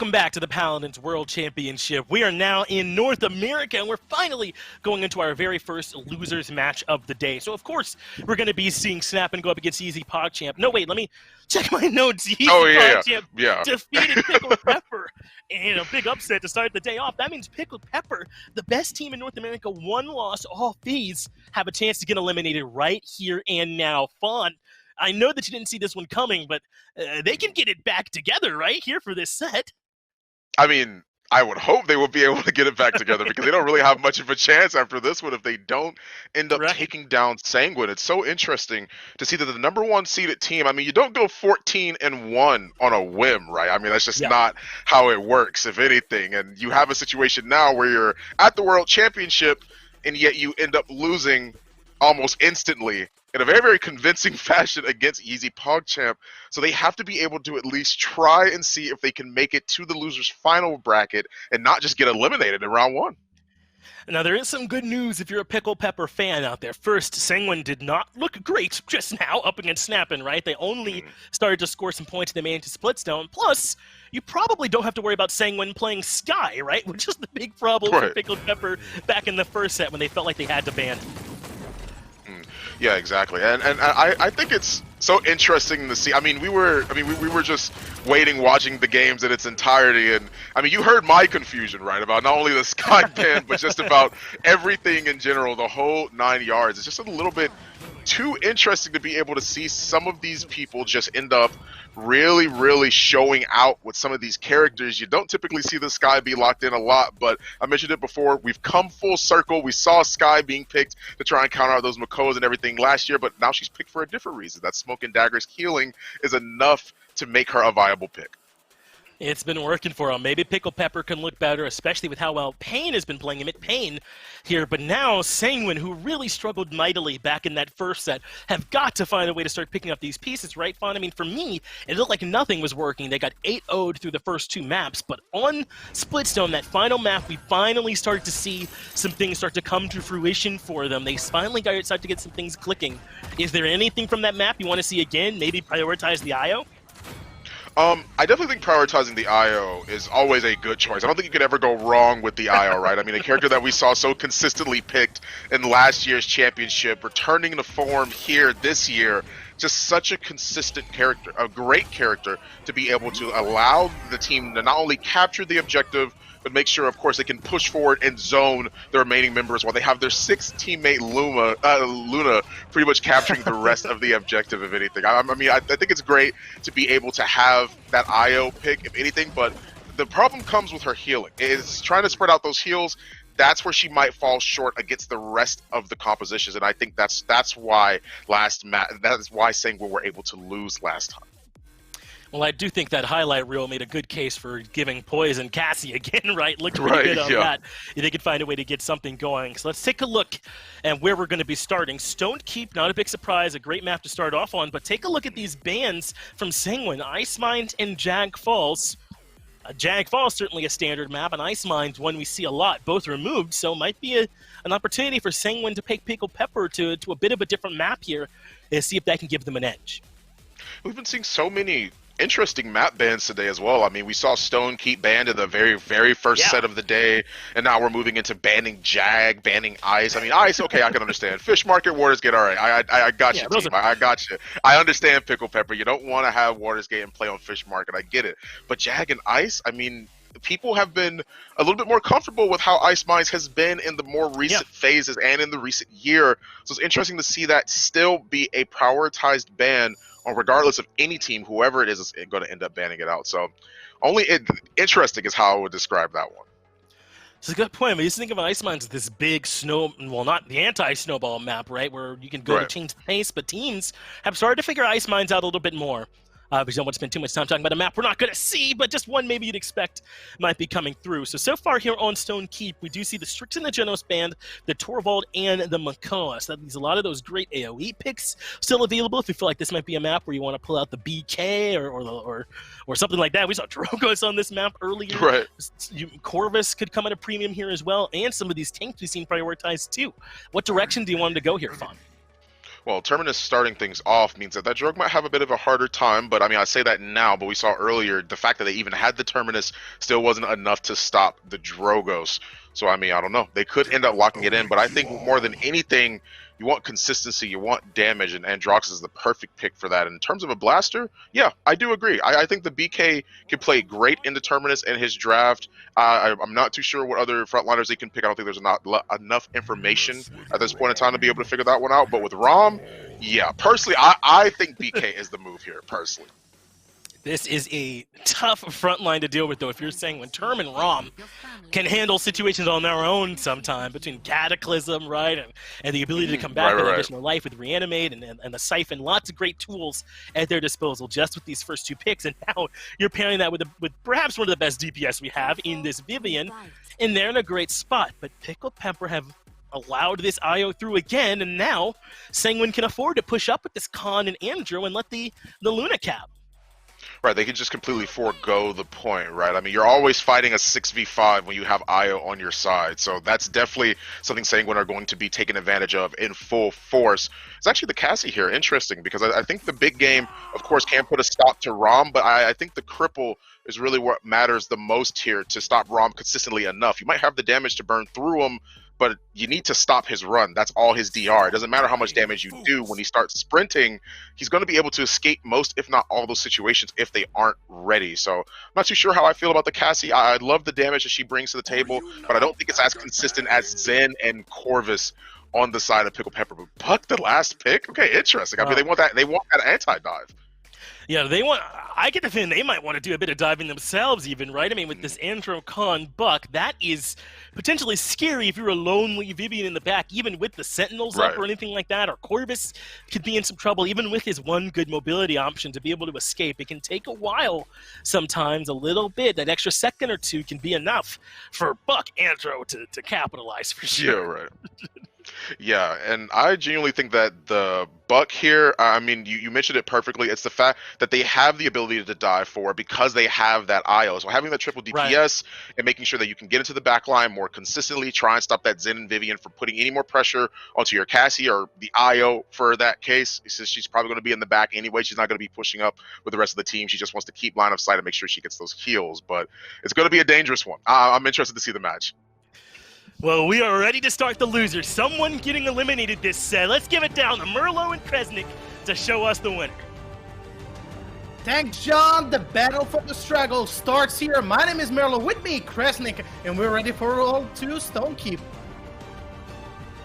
Welcome back to the Paladins World Championship. We are now in North America, and we're finally going into our very first losers match of the day. So, of course, we're going to be seeing Snap go up against Easy PogChamp. No, wait, let me check my notes. Easy PogChamp defeated Pickled Pepper in a big upset to start the day off. That means Pickled Pepper, the best team in North America, one loss, all fees, have a chance to get eliminated right here and now. Fawn, I know that you didn't see this one coming, but they can get it back together right here for this set. I mean, I would hope they will be able to get it back together because they don't really have much of a chance after this one if they don't end up taking down Sanguine. It's so interesting to see that the number one seeded team, I mean, you don't go 14-1 on a whim, right? I mean, that's just not how it works, if anything. And you have a situation now where you're at the World Championship and yet you end up losing almost instantly in a very, very convincing fashion against Easy PogChamp. So they have to be able to at least try and see if they can make it to the loser's final bracket and not just get eliminated in round one. Now, there is some good news if you're a Pickled Pepper fan out there. First, Sanguine did not look great just now up against Snappin', right? They only started to score some points. They managed to split stone. Plus, you probably don't have to worry about Sanguine playing Sky, right? Which is the big problem for Pickled Pepper back in the first set when they felt like they had to ban him. Yeah, exactly, and I think it's so interesting to see. I mean, we were just watching the games in its entirety, and I mean, you heard my confusion, right, about not only the Sky ban, but just about everything in general, the whole 9 yards. It's just a little bit too interesting to be able to see some of these people just end up really, really showing out with some of these characters. You don't typically see the Sky be locked in a lot, but I mentioned it before. We've come full circle. We saw Sky being picked to try and counter out those Makoas and everything last year, but now she's picked for a different reason. That Smoke and Dagger's healing is enough to make her a viable pick. It's been working for him. Maybe Pickled Pepper can look better, especially with how well Pain has been playing him at Pain here. But now Sanguine, who really struggled mightily back in that first set, have got to find a way to start picking up these pieces, right, Fawn? I mean, for me, it looked like nothing was working. They got 8-0'd through the first two maps, but on Splitstone, that final map, we finally started to see some things start to come to fruition for them. They finally started to get some things clicking. Is there anything from that map you want to see again? Maybe prioritize the IO? I definitely think prioritizing the IO is always a good choice. I don't think you could ever go wrong with the IO, right? I mean, a character that we saw so consistently picked in last year's championship, returning to form here this year, just such a consistent character, a great character to be able to allow the team to not only capture the objective, but make sure, of course, they can push forward and zone the remaining members while they have their sixth teammate, Luna, pretty much capturing the rest of the objective, if anything. I think it's great to be able to have that IO pick, if anything, but the problem comes with her healing. It's trying to spread out those heals. That's where she might fall short against the rest of the compositions, and I think that's why Sanguine were able to lose last time. Well, I do think that highlight reel made a good case for giving Poison Cassie again, right? Looked pretty good on that. They could find a way to get something going. So let's take a look at where we're going to be starting. Stone Keep, not a big surprise, a great map to start off on, but take a look at these bans from Sanguine, Ice Mines and Jag Falls. Jag Falls, certainly a standard map, and Ice Mines, one we see a lot, both removed, so might be an opportunity for Sanguine to take Pickled Pepper to a bit of a different map here and see if that can give them an edge. We've been seeing so many interesting map bans today as well. I mean, we saw Stone Keep banned in the very, very first set of the day, and now we're moving into banning Jag, banning Ice. I mean, Ice, okay, I can understand. Fish Market, Waters Gate, all right. I got you, team. I got you. I understand Pickled Pepper. You don't want to have Waters Gate and play on Fish Market. I get it. But Jag and Ice, I mean, people have been a little bit more comfortable with how Ice Mines has been in the more recent phases and in the recent year. So it's interesting to see that still be a prioritized ban, or regardless of any team, whoever it is going to end up banning it out. So interesting is how I would describe that one. It's a good point. I mean, you think of Ice Mines as this big not the anti-snowball map, right, where you can go to change the pace, but teams have started to figure Ice Mines out a little bit more. We don't want to spend too much time talking about a map we're not going to see, but just one maybe you'd expect might be coming through. So far here on Stone Keep, we do see the Strix and the Genos band, the Torvald, and the Makoa. So that leaves a lot of those great AoE picks still available if you feel like this might be a map where you want to pull out the BK or something like that. We saw Drogos on this map earlier. Right. Corvus could come at a premium here as well, and some of these tanks we've seen prioritized too. What direction do you want them to go here, Fawn? Well, Terminus starting things off means that drug might have a bit of a harder time, but I mean, I say that now, but we saw earlier the fact that they even had the Terminus still wasn't enough to stop the Drogos. So, I mean, I don't know. They could end up locking it in, but I think more than anything, you want consistency, you want damage, and Androx is the perfect pick for that. And in terms of a blaster, yeah, I do agree. I think the BK can play great in the Terminus in his draft. I'm not too sure what other frontliners they can pick. I don't think there's not enough information at this point in time to be able to figure that one out. But with Rom, yeah, personally, I think BK is the move here, personally. This is a tough front line to deal with, though. If you're saying when Term and Rom can handle situations on their own sometime, between Cataclysm, right, and the ability to come back with additional life with Reanimate and the Siphon, lots of great tools at their disposal just with these first two picks. And now you're pairing that with perhaps one of the best DPS we have in this Vivian, and they're in a great spot. But Pickled Pepper have allowed this IO through again, and now Sanguine can afford to push up with this Khan and Andrew and let the Luna cap. Right, they can just completely forego the point, right? I mean, you're always fighting a 6v5 when you have Io on your side, so that's definitely something Sanguine are going to be taken advantage of in full force. It's actually the Cassie here, interesting, because I think the big game, of course, can put a stop to Rom, but I think the cripple is really what matters the most here to stop Rom consistently enough. You might have the damage to burn through him, but you need to stop his run. That's all his DR. It doesn't matter how much damage you do. When he starts sprinting, he's going to be able to escape most, if not all, those situations if they aren't ready. So I'm not too sure how I feel about the Cassie. I love the damage that she brings to the table, but I don't think it's as consistent as Zen and Corvus on the side of Pickled Pepper. But Puck, the last pick? Okay, interesting. I mean, they want that anti-dive. Yeah, I get the feeling they might want to do a bit of diving themselves even, right? I mean, with this Andro Khan Buck, that is potentially scary if you're a lonely Vivian in the back, even with the Sentinels up or anything like that, or Corvus could be in some trouble, even with his one good mobility option to be able to escape. It can take a while sometimes, a little bit. That extra second or two can be enough for Buck Andro to capitalize for sure. Yeah, right. Yeah, and I genuinely think that the Buck here, I mean, you mentioned it perfectly. It's the fact that they have the ability to dive for because they have that IO. So having that triple DPS and making sure that you can get into the back line more consistently, try and stop that Zen and Vivian from putting any more pressure onto your Cassie or the IO for that case. Since she's probably going to be in the back anyway, she's not going to be pushing up with the rest of the team. She just wants to keep line of sight and make sure she gets those heals. But it's going to be a dangerous one. I'm interested to see the match. Well, we are ready to start the losers. Someone getting eliminated this set. Let's give it down to Merlo and Kresnik to show us the winner. Thanks, John. The battle for the struggle starts here. My name is Merlo, with me, Kresnik, and we're ready for roll 2 Stonekeep.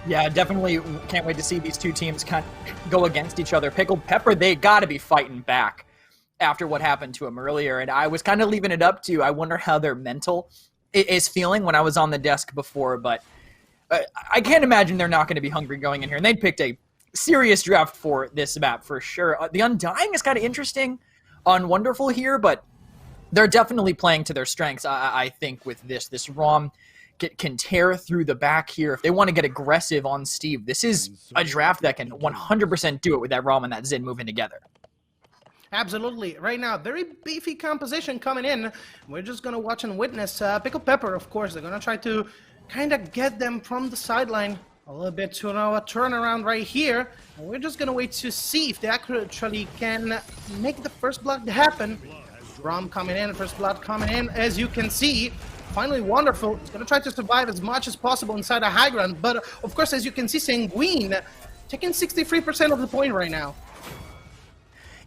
Yeah, definitely can't wait to see these two teams kind of go against each other. Pickled Pepper, they got to be fighting back after what happened to them earlier, and I was kind of leaving it up to, I wonder how their mental is feeling when I was on the desk before, but I can't imagine they're not going to be hungry going in here. And they picked a serious draft for this map for sure. The Undying is kind of interesting on Wonderful here, but they're definitely playing to their strengths, I think, with this. This ROM can tear through the back here. If they want to get aggressive on Steve, this is a draft that can 100% do it with that ROM and that Zin moving together. Absolutely. Right now, very beefy composition coming in. We're just going to watch and witness. Pickled Pepper, of course, they're going to try to kind of get them from the sideline a little bit to a turnaround right here. And we're just going to wait to see if they actually can make the first blood happen. Rom coming in, first blood coming in. As you can see, finally Wonderful. It's going to try to survive as much as possible inside a high ground. But, of course, as you can see, Sanguine taking 63% of the point right now.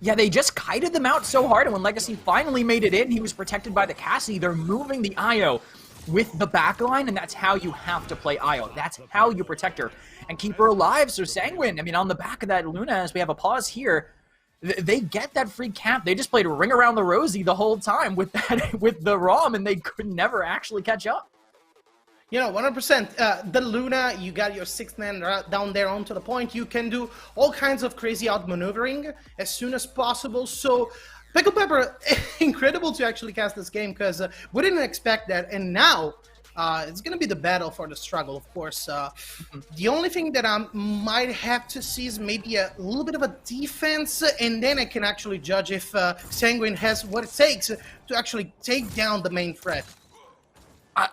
Yeah, they just kited them out so hard, and when Legacy finally made it in, he was protected by the Cassie. They're moving the IO with the backline, and that's how you have to play IO. That's how you protect her and keep her alive. So Sanguine, I mean, on the back of that Luna, as we have a pause here, they get that free camp. They just played Ring Around the Rosie the whole time with that with the ROM, and they could never actually catch up. You know, 100%. The Luna, you got your 6th man down there onto the point. You can do all kinds of crazy outmaneuvering as soon as possible. So, Pickled Pepper, incredible to actually cast this game because we didn't expect that. And now, it's going to be the battle for the struggle, of course. The only thing that I might have to see is maybe a little bit of a defense, and then I can actually judge if Sanguine has what it takes to actually take down the main threat.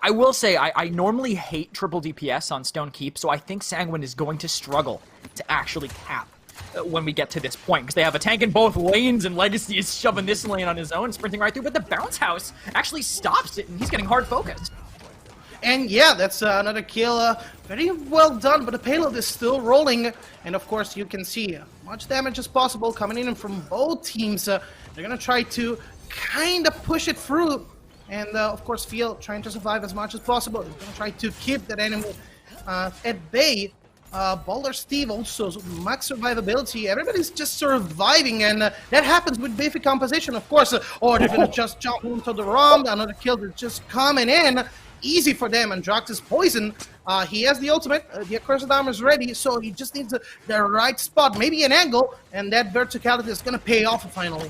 I will say, I normally hate triple DPS on Stone Keep, so I think Sanguine is going to struggle to actually cap when we get to this point, because they have a tank in both lanes, and Legacy is shoving this lane on his own, sprinting right through, but the bounce house actually stops it, and he's getting hard focused. And yeah, that's another kill. Very well done, but the payload is still rolling. And of course, you can see much damage as possible coming in from both teams. They're going to try to kind of push it through. And of course, Field trying to survive as much as possible. They're going to try to keep that enemy at bay. Boulder Steve also max survivability. Everybody's just surviving, and that happens with beefy composition, of course. Or they're going to just jump into the ROM. Another kill that's just coming in. Easy for them, and Drox is poisoned. He has the ultimate, the accursed armor is ready, so he just needs the right spot, maybe an angle, and that verticality is going to pay off finally.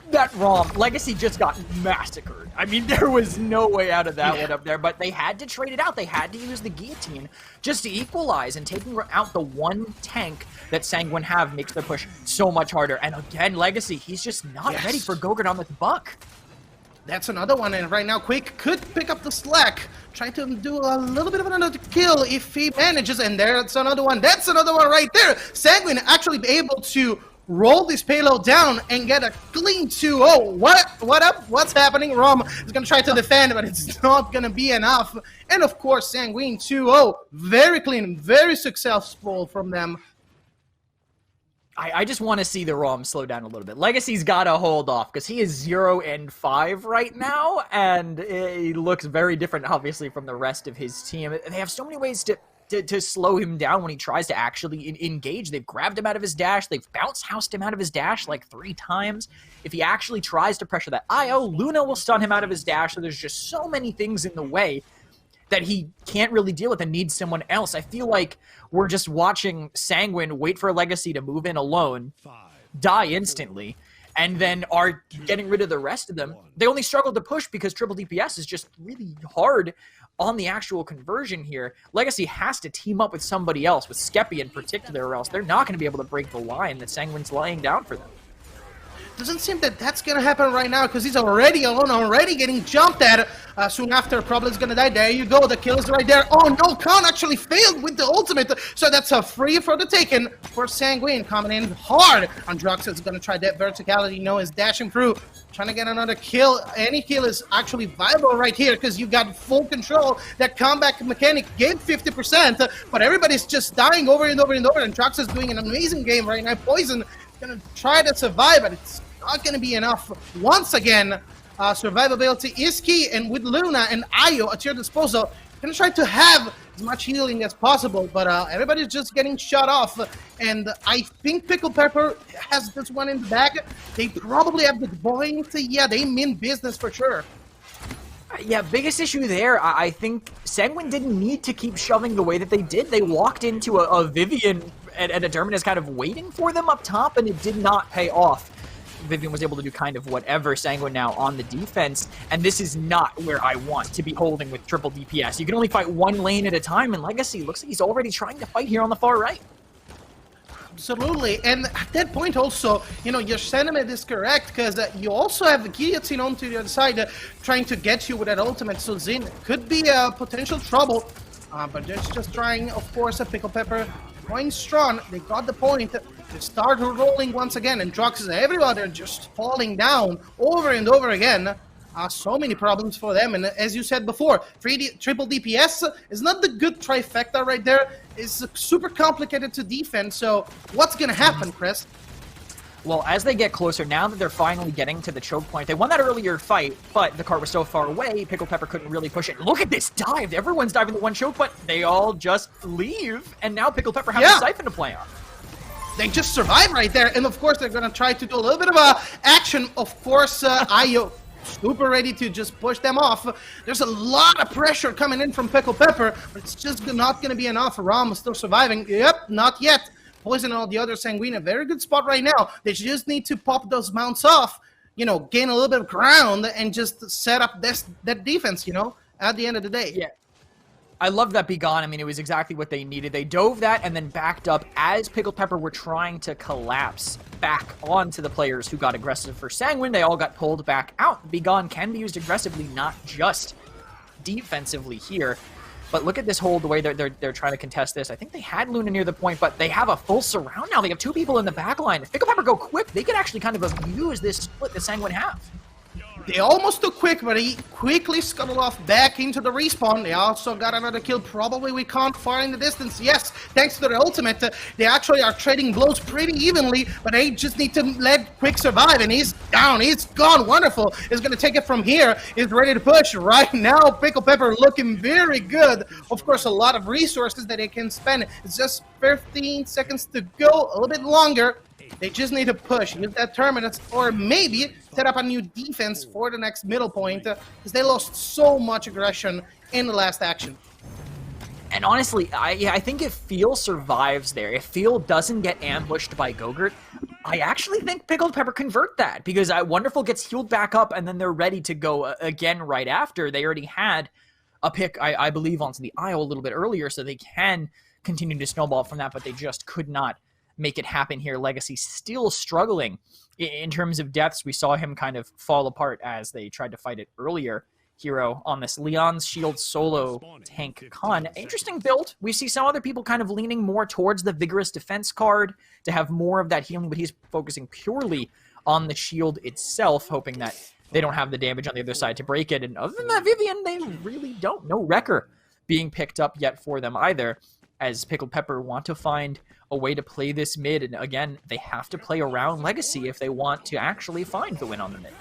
That ROM, Legacy just got massacred. I mean, there was no way out of that one up there, but they had to trade it out. They had to use the guillotine just to equalize, and taking out the one tank that Sanguine have makes their push so much harder. And again, Legacy, he's just not ready for Gogurt on this buck. That's another one, and right now Quake could pick up the slack, trying to do a little bit of another kill if he manages, and there's another one. That's another one right there. Sanguine actually be able to roll this payload down and get a clean 2-0. What up? What's happening? Rom is going to try to defend, but it's not going to be enough. And of course, Sanguine 2-0. Very clean, very successful from them. I just want to see the ROM slow down a little bit. Legacy's got to hold off, because he is 0-5 right now, and he looks very different, obviously, from the rest of his team. They have so many ways to slow him down when he tries to actually engage. They've grabbed him out of his dash. They've bounce housed him out of his dash like 3 times. If he actually tries to pressure that IO, Luna will stun him out of his dash, so there's just so many things in the way that he can't really deal with and needs someone else. I feel like we're just watching Sanguine wait for Legacy to move in alone, die instantly, and then are getting rid of the rest of them. They only struggle to push because triple DPS is just really hard on the actual conversion here. Legacy has to team up with somebody else, with Skeppy in particular, or else they're not going to be able to break the line that Sanguine's laying down for them. Doesn't seem that that's going to happen right now, because he's already alone, already getting jumped at. Soon after, probably is going to die. There you go, the kill is right there. Oh no, Khan actually failed with the ultimate, so that's a free for the taken for Sanguine, coming in hard. Androx is going to try that verticality, you know, is dashing through, trying to get another kill. Any kill is actually viable right here, because you got full control. That comeback mechanic gave 50%, but everybody's just dying over and over and over, and Drox is doing an amazing game right now. Poison going to try to survive, but it's not going to be enough. Once again, survivability is key, and with Luna and Io at your disposal, you're going to try to have as much healing as possible, but everybody's just getting shot off, and I think Pickled Pepper has this one in the bag. They probably have the point. Yeah, they mean business for sure. Yeah, biggest issue there, I think Sanguine didn't need to keep shoving the way that they did. They walked into a Vivian and a Terminus kind of waiting for them up top, and it did not pay off. Vivian was able to do kind of whatever. Sanguine now on the defense, and this is not where I want to be holding with triple DPS. You can only fight one lane at a time, and Legacy looks like he's already trying to fight here on the far right. Absolutely, and at that point also, you know, your sentiment is correct, because you also have the Guillotine onto the other side trying to get you with that ultimate, so Zin could be a potential trouble, but they're just trying, of course, a Pickled Pepper going strong. They got the point. They start rolling once again, and Drox is everywhere. They're just falling down over and over again. So many problems for them, and as you said before, triple DPS is not the good trifecta right there. It's super complicated to defend, so what's going to happen, Chris? Well, as they get closer, now that they're finally getting to the choke point, they won that earlier fight, but the cart was so far away, Pickled Pepper couldn't really push it. Look at this dive! Everyone's diving the one choke, but they all just leave, and now Pickled Pepper has a siphon to play on. They just survive right there, and of course they're going to try to do a little bit of action. Of course, Io super ready to just push them off. There's a lot of pressure coming in from Pickled Pepper, but it's just not going to be enough. Ram is still surviving. Yep, not yet. Poison and all the other Sanguine, a very good spot right now. They just need to pop those mounts off, you know, gain a little bit of ground, and just set up that defense, you know, at the end of the day. Yeah. I love that Be Gone. I mean, it was exactly what they needed. They dove that and then backed up as Pickled Pepper were trying to collapse back onto the players who got aggressive for Sanguine. They all got pulled back out. Be Gone can be used aggressively, not just defensively here. But look at this whole, the way they're trying to contest this. I think they had Luna near the point, but they have a full surround now. They have 2 people in the back line. If Pickled Pepper go quick, they could actually kind of abuse this split that Sanguine have. They almost took quick, but he quickly scuttled off back into the respawn. They also got another kill, probably we can't far in the distance. Yes, thanks to their ultimate, they actually are trading blows pretty evenly, but they just need to let Quick survive, and he's down, he's gone, wonderful. He's gonna take it from here, he's ready to push. Right now, Pickled Pepper looking very good. Of course, a lot of resources that they can spend. It's just 15 seconds to go, a little bit longer. They just need to push, use that terminus, or maybe set up a new defense for the next middle point, because they lost so much aggression in the last action. And honestly, I think if Feel survives there, if Feel doesn't get ambushed by Gogurt, I actually think Pickled Pepper convert that, because Wonderful gets healed back up, and then they're ready to go again right after. They already had a pick, I believe, onto the Isle a little bit earlier, so they can continue to snowball from that, but they just could not make it happen here. Legacy still struggling in terms of deaths. We saw him kind of fall apart as they tried to fight it earlier. Hero on this Leon's Shield solo tank con. Interesting build. We see some other people kind of leaning more towards the Vigorous Defense card to have more of that healing, but he's focusing purely on the shield itself, hoping that they don't have the damage on the other side to break it. And other than that, Vivian, they really don't. No Wrecker being picked up yet for them either, as Pickled Pepper want to find a way to play this mid. And again, they have to play around Legacy if they want to actually find the win on the mid.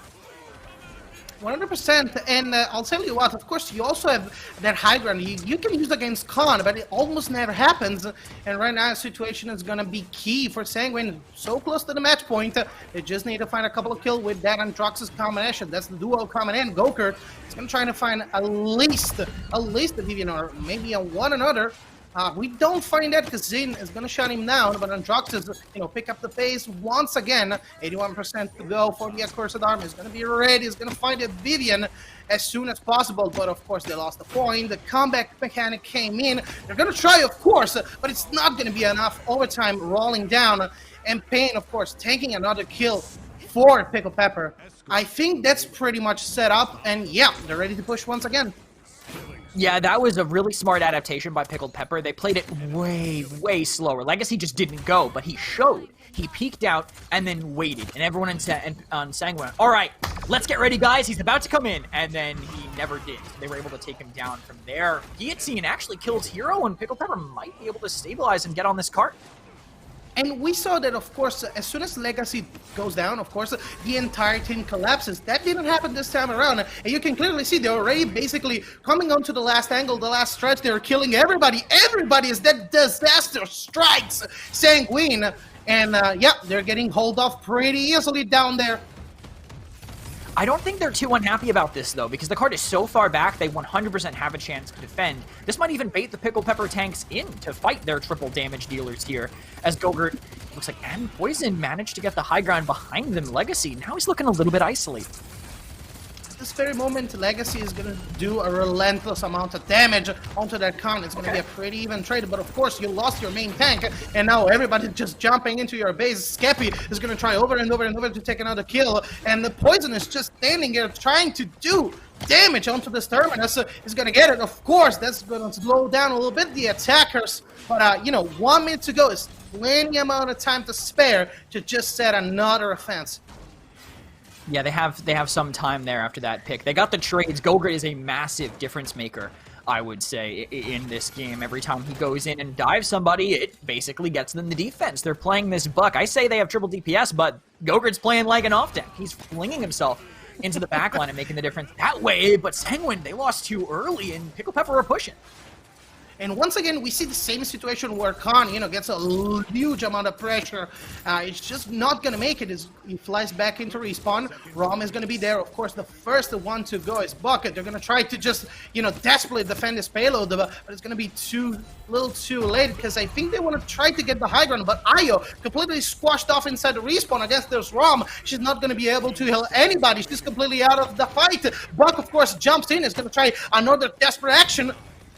100%, and I'll tell you what, of course, you also have that high ground you can use against Khan, but it almost never happens, and right now the situation is going to be key for Sanguine, so close to the match point. They just need to find a couple of kills with that and Drox's combination. That's the duo coming in. Gokurt is going to try to find at least a Vivian, or maybe a one another. We don't find that because Zin is going to shut him down, but Androx is, pick up the pace once again. 81% to go for the Accursed Army. He's going to be ready. He's going to find a Vivian as soon as possible, but of course they lost the point. The comeback mechanic came in. They're going to try, of course, but it's not going to be enough. Overtime rolling down, and Pain, of course, taking another kill for Pickled Pepper. I think that's pretty much set up, and yeah, they're ready to push once again. Yeah, that was a really smart adaptation by Pickled Pepper. They played it way, way slower. Legacy just didn't go, but he showed. He peeked out and then waited, and everyone on Sanguine went, all right, let's get ready, guys. He's about to come in, and then he never did. They were able to take him down from there. Guillotine actually kills Hero, and Pickled Pepper might be able to stabilize and get on this cart. And we saw that, of course, as soon as Legacy goes down, of course, the entire team collapses. That didn't happen this time around. And you can clearly see they're already basically coming onto the last angle, the last stretch. They're killing everybody. Everybody is that disaster strikes Sanguine. And, yeah, they're getting hold off pretty easily down there. I don't think they're too unhappy about this, though, because the card is so far back, they 100% have a chance to defend. This might even bait the Pickled Pepper tanks in to fight their triple damage dealers here, as Gogurt, looks like, and Poison managed to get the high ground behind them. Legacy, now he's looking a little bit isolated. At this very moment, Legacy is going to do a relentless amount of damage onto that con. It's going to be a pretty even trade, but of course, you lost your main tank, and now everybody's just jumping into your base. Skeppy is going to try over and over and over to take another kill, and the Poison is just standing there trying to do damage onto this terminus. Is going to get it, of course. That's going to slow down a little bit the attackers, but 1 minute to go is plenty amount of time to spare to just set another offense. Yeah, they have some time there after that pick. They got the trades. Gogurt is a massive difference maker, I would say, in this game. Every time he goes in and dives somebody, it basically gets them the defense. They're playing this buck. I say they have triple DPS, but Gogurt's playing like an off deck. He's flinging himself into the backline and making the difference that way. But Sanguine, they lost too early, and Pickled Pepper are pushing. And once again, we see the same situation where Khan, gets a huge amount of pressure. It's just not going to make it. He flies back into respawn. Rom is going to be there. Of course, the first one to go is Bucket. They're going to try to just, desperately defend this payload, but it's going to be a little too late, because I think they want to try to get the high ground, but Ayo completely squashed off inside the respawn against this Rom. She's not going to be able to heal anybody. She's completely out of the fight. Buck, of course, jumps in. Is going to try another desperate action.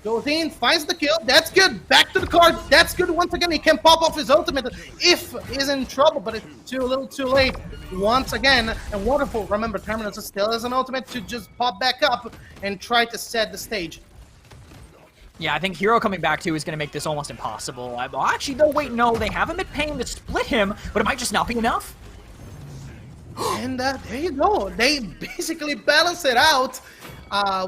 Goes in, finds the kill. That's good. Back to the card. That's good. Once again, he can pop off his ultimate if he's in trouble, but it's a little too late once again. And Wonderful, remember, Terminus still has an ultimate to just pop back up and try to set the stage. Yeah, I think Hero coming back too is going to make this almost impossible. Well, actually, no, wait, no, they have him at Pain to split him, but it might just not be enough. And there you go. They basically balance it out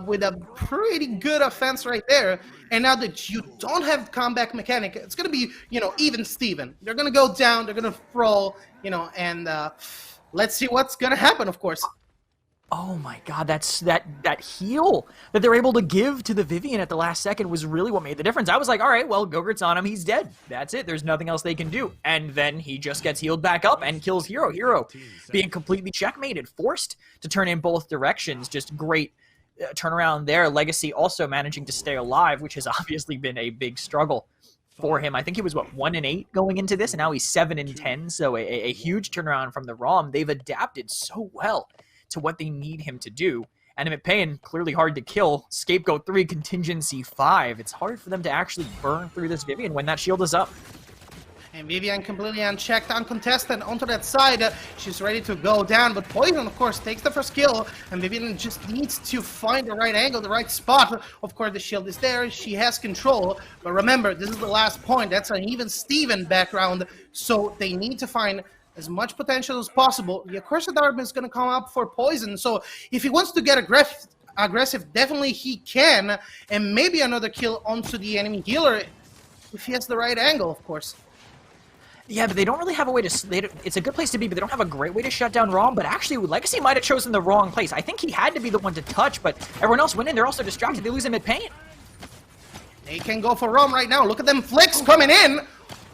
with a pretty good offense right there. And now that you don't have comeback mechanic, it's going to be, even Steven. They're going to go down, they're going to throw, and let's see what's going to happen, of course. Oh my god, that heal that they're able to give to the Vivian at the last second was really what made the difference. I was like, all right, well, Gogurt's on him, he's dead. That's it, there's nothing else they can do. And then he just gets healed back up and kills Hero. Hero being completely checkmated, forced to turn in both directions. Just great turnaround there. Legacy also managing to stay alive, which has obviously been a big struggle for him. I think he was, 1-8 going into this, and now he's 7-10, so a huge turnaround from the ROM. They've adapted so well to what they need him to do. And Pain, clearly hard to kill. Scapegoat 3, Contingency 5. It's hard for them to actually burn through this Vivian when that shield is up. And Vivian completely unchecked, uncontested onto that side. She's ready to go down, but Poison, of course, takes the first kill, and Vivian just needs to find the right angle, the right spot. Of course, the shield is there. She has control, but remember, this is the last point. That's an even Steven background, so they need to find as much potential as possible. The Accursed Arm is going to come up for Poison, so if he wants to get aggressive, definitely he can, and maybe another kill onto the enemy healer if he has the right angle, of course. Yeah, but they don't really have a way to... It's a good place to be, but they don't have a great way to shut down ROM. But actually, Legacy might have chosen the wrong place. I think he had to be the one to touch, but everyone else went in. They're also distracted. They lose him at Pain. They can go for ROM right now. Look at them flicks coming in.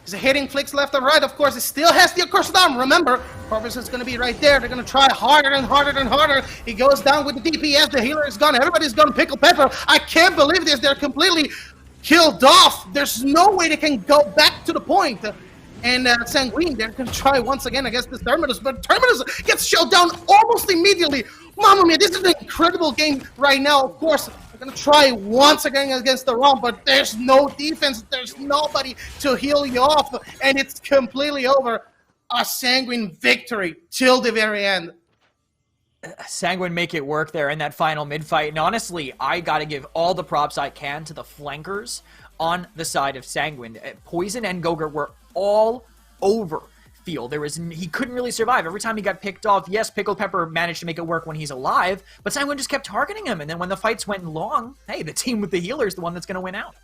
He's hitting flicks left and right. Of course, it still has the Accursed Arm. Remember, Corvus is going to be right there. They're going to try harder and harder and harder. He goes down with the DPS. The healer is gone. Everybody's gone. Pickled Pepper. I can't believe this. They're completely killed off. There's no way they can go back to the point. And Sanguine, they're going to try once again against this Terminus, but Terminus gets shut down almost immediately. Mamma mia, this is an incredible game right now. Of course, they're going to try once again against the ROM, but there's no defense. There's nobody to heal you off, and it's completely over. A Sanguine victory till the very end. Sanguine make it work there in that final mid-fight. And honestly, I got to give all the props I can to the flankers on the side of Sanguine. Poison and Gogurt were all over field. He couldn't really survive. Every time he got picked off, yes, Pickled Pepper managed to make it work when he's alive, but Sanguine just kept targeting him, and then when the fights went long, hey, the team with the healer is the one that's going to win out.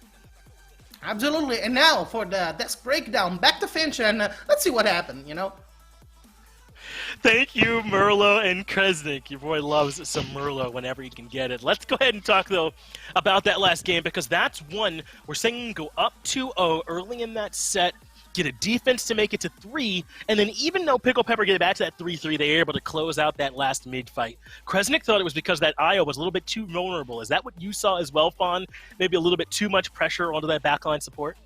Absolutely. And now for the desk breakdown, back to Finch, and let's see what happened, Thank you, Merlo and Kresnik. Your boy loves some Merlo whenever he can get it. Let's go ahead and talk, though, about that last game, because that's one where Sanguine go up 2-0 early in that set, get a defense to make it to 3, and then even though Pickled Pepper get back to that 3-3, they were able to close out that last mid-fight. Kresnik thought it was because that IO was a little bit too vulnerable. Is that what you saw as well, Fawn? Maybe a little bit too much pressure onto that backline support?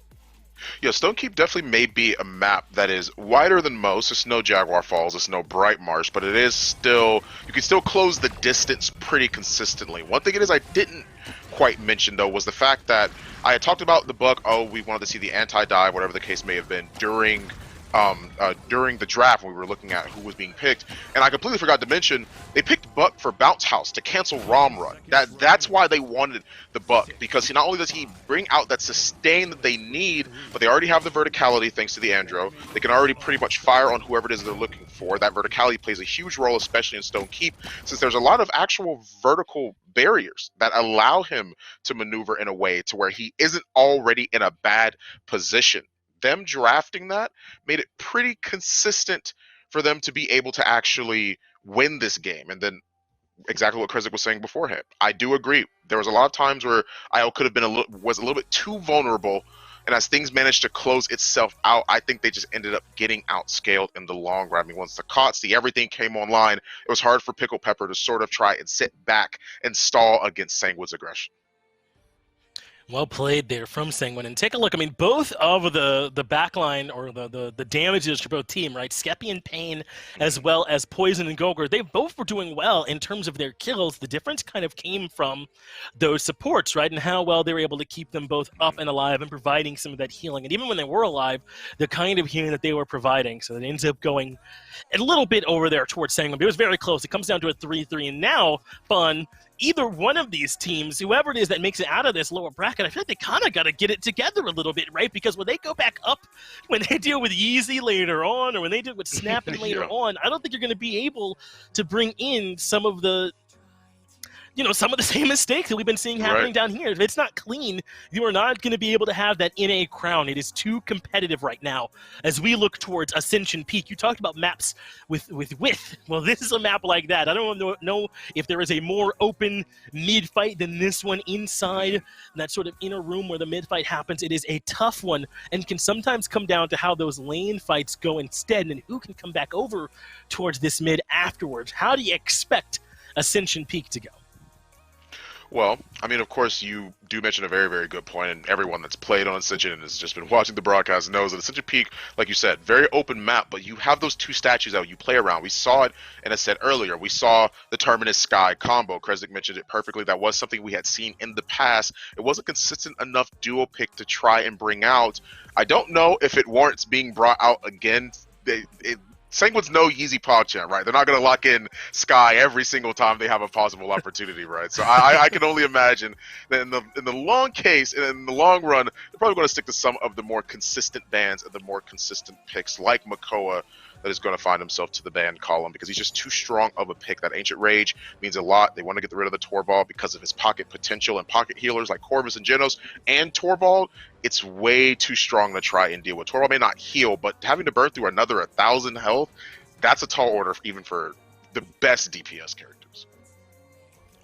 Yeah, Stonekeep definitely may be a map that is wider than most. It's no Jaguar Falls, it's no Bright Marsh, but it is still, you can still close the distance pretty consistently. One thing it is I didn't quite mention, though, was the fact that I had talked about the book, we wanted to see the anti-dive, whatever the case may have been, during the draft when we were looking at who was being picked, and I completely forgot to mention they picked Buck for Bounce House to cancel ROM Run. That's why they wanted the Buck, because not only does he bring out that sustain that they need, but they already have the verticality thanks to the Andro. They can already pretty much fire on whoever it is they're looking for. That verticality plays a huge role, especially in Stone Keep, since there's a lot of actual vertical barriers that allow him to maneuver in a way to where he isn't already in a bad position. Them drafting that made it pretty consistent for them to be able to actually win this game. And then exactly what Kresnik was saying beforehand, I do agree. There was a lot of times where IO could have been was a little bit too vulnerable, and as things managed to close itself out, I think they just ended up getting outscaled in the long run. I mean, once the Kotzi, everything came online, it was hard for Pickled Pepper to sort of try and sit back and stall against Sanguine's aggression. Well played there from Sanguine. And take a look. I mean, both of the backline or the damages for both team, right? Skeppy and Pain, as well as Poison and Gogurt, they both were doing well in terms of their kills. The difference kind of came from those supports, right? And how well they were able to keep them both up and alive and providing some of that healing. And even when they were alive, the kind of healing that they were providing. So it ends up going a little bit over there towards Sanguine. But it was very close. It comes down to a 3-3. And now, Fun, either one of these teams, whoever it is that makes it out of this lower bracket, I feel like they kind of got to get it together a little bit, right? Because when they go back up, when they deal with Yeezy later on, or when they deal with Snapping later on, I don't think you're going to be able to bring in some of the some of the same mistakes that we've been seeing happening down here. If it's not clean, you are not going to be able to have that NA crown. It is too competitive right now as we look towards Ascension Peak. You talked about maps with width. Well, this is a map like that. I don't know if there is a more open mid-fight than this one inside that sort of inner room where the mid-fight happens. It is a tough one and can sometimes come down to how those lane fights go instead and who can come back over towards this mid afterwards. How do you expect Ascension Peak to go? Well, I mean, of course, you do mention a very, very good point, and everyone that's played on Ascension and has just been watching the broadcast knows that Ascension Peak, like you said, very open map, but you have those two statues that you play around. We saw it, and I said earlier, we saw the Terminus Sky combo. Kresnik mentioned it perfectly. That was something we had seen in the past. It wasn't consistent enough duo pick to try and bring out. I don't know if it warrants being brought out again. Sanguine's no Yeezy PogChamp, right? They're not going to lock in Sky every single time they have a possible opportunity, right? So I can only imagine that in the long case and in the long run, they're probably going to stick to some of the more consistent bans and the more consistent picks like Makoa that is going to find himself to the ban column because he's just too strong of a pick. That Ancient Rage means a lot. They want to get rid of the Torvald because of his pocket potential and pocket healers like Corvus and Genos and Torvald. It's way too strong to try and deal with. Torvald may not heal, but having to burn through another 1,000 health, that's a tall order even for the best DPS characters.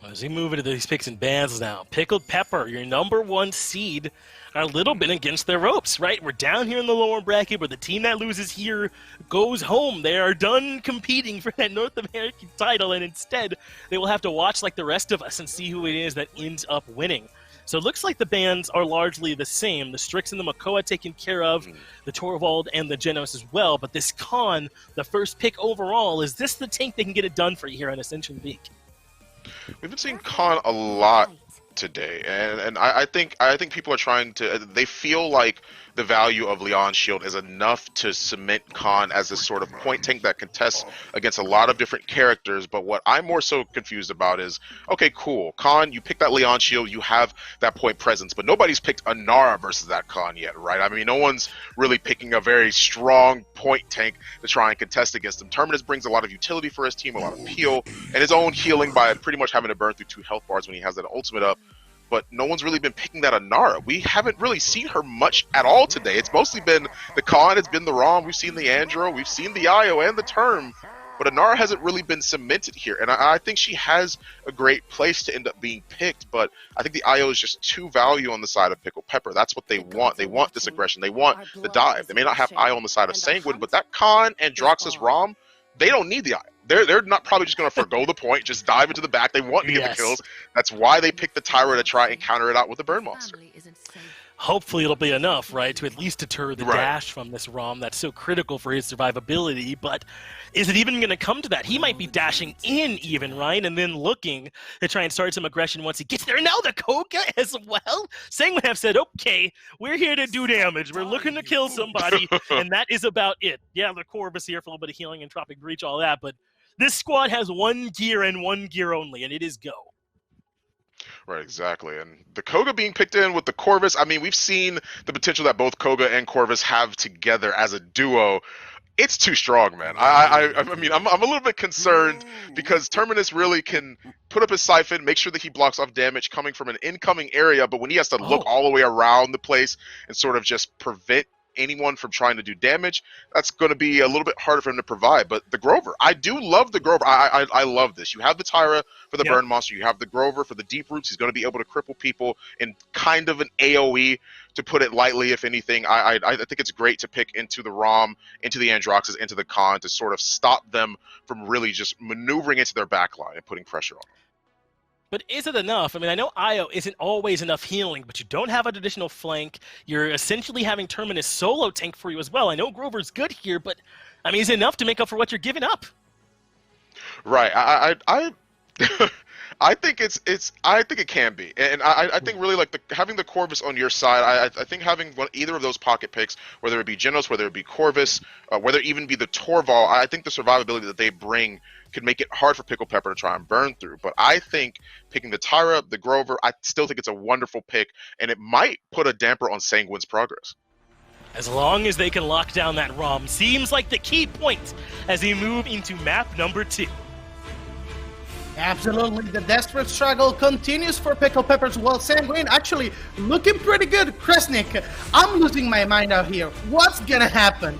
As we move into these picks and bans now, Pickled Pepper, your #1 seed, are a little bit against their ropes, right? We're down here in the lower bracket where the team that loses here goes home. They are done competing for that North American title, and instead they will have to watch like the rest of us and see who it is that ends up winning. So it looks like the bans are largely the same. The Strix and the Makoa taken care of, the Torvald and the Genos as well. But this Khan, the first pick overall, is this the tank that can get it done for you here on Ascension Peak? We've been seeing Khan a lot today, and I think people are trying to. They feel like the value of Leon's shield is enough to cement Khan as this sort of point tank that contests against a lot of different characters. But what I'm more so confused about is, okay, cool, Khan, you pick that Leon shield, you have that point presence, but nobody's picked a Nara versus that Khan yet, right? I mean, no one's really picking a very strong point tank to try and contest against him. Terminus brings a lot of utility for his team, a lot of peel, and his own healing by pretty much having to burn through 2 health bars when he has that ultimate up. But no one's really been picking that Anara. We haven't really seen her much at all today. It's mostly been the Khan, it's been the Rom, we've seen the Andro, we've seen the Io and the Term, but Anara hasn't really been cemented here. And I think she has a great place to end up being picked, but I think the Io is just too value on the side of Pickled Pepper. That's what they want. They want this aggression. They want the dive. They may not have Io on the side of Sanguine, but that Khan and Droxus Rom, they don't need the Io. They're not probably just going to forgo the point, just dive into the back. They want to get the kills. That's why they picked the Tyra to try and counter it out with the Burn Monster. Hopefully it'll be enough, right, to at least deter the dash from this Rom that's so critical for his survivability. But is it even going to come to that? He might be dashing in even, right, and then looking to try and start some aggression once he gets there. Now the Koga as well. Sanguine have said, okay, we're here to do damage. We're looking to kill somebody, and that is about it. Yeah, the Corvus here for a little bit of healing and Tropic Breach, all that, but this squad has one gear and one gear only, and it is go. Right, exactly. And the Koga being picked in with the Corvus, I mean, we've seen the potential that both Koga and Corvus have together as a duo. It's too strong, man. I mean, I'm a little bit concerned because Terminus really can put up his siphon, make sure that he blocks off damage coming from an incoming area, but when he has to look all the way around the place and sort of just prevent anyone from trying to do damage, that's going to be a little bit harder for him to provide. But the Grover, I do love the Grover. I love this. You have the Tyra for the Burn Monster. You have the Grover for the Deep Roots. He's going to be able to cripple people in kind of an AoE, to put it lightly, if anything. I think it's great to pick into the Rom, into the Androxus, into the Khan to sort of stop them from really just maneuvering into their backline and putting pressure on them. But is it enough? I mean, I know Io isn't always enough healing, but you don't have a traditional flank. You're essentially having Terminus solo tank for you as well. I know Grover's good here, but I mean, is it enough to make up for what you're giving up? Right. I think I think it can be, and I think really like having the Corvus on your side. I think having either of those pocket picks, whether it be Genos, whether it be Corvus, whether it even be the Torval, I think the survivability that they bring could make it hard for Pickled Pepper to try and burn through. But I think picking the Tyra, the Grover, I still think it's a wonderful pick, and it might put a damper on Sanguine's progress. As long as they can lock down that ROM, seems like the key point as they move into map number 2. Absolutely, the desperate struggle continues for Pickled Peppers. Well, Sanguine actually looking pretty good. Kresnik, I'm losing my mind out here. What's gonna happen?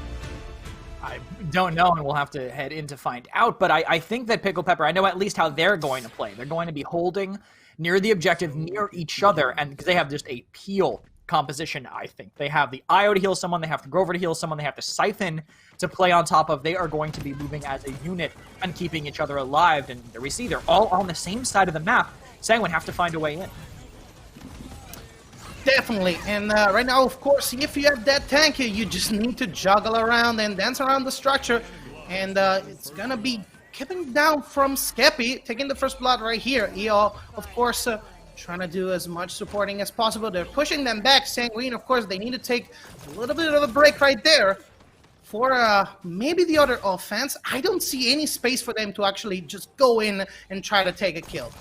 I don't know, and we'll have to head in to find out, but I think that Pickled Pepper, I know at least how they're going to play. They're going to be holding near the objective, near each other, and because they have just a peel composition, I think. They have the IO to heal someone, they have the Grover to heal someone, they have the Siphon to play on top of. They are going to be moving as a unit and keeping each other alive, and there we see they're all on the same side of the map. Sanguine have to find a way in. Definitely, and right now, of course, if you have that tank, you just need to juggle around and dance around the structure, and it's gonna be keeping down from Skeppy, taking the first blood right here. EO, of course, trying to do as much supporting as possible. They're pushing them back. Sanguine, of course, they need to take a little bit of a break right there for maybe the other offense. I don't see any space for them to actually just go in and try to take a kill.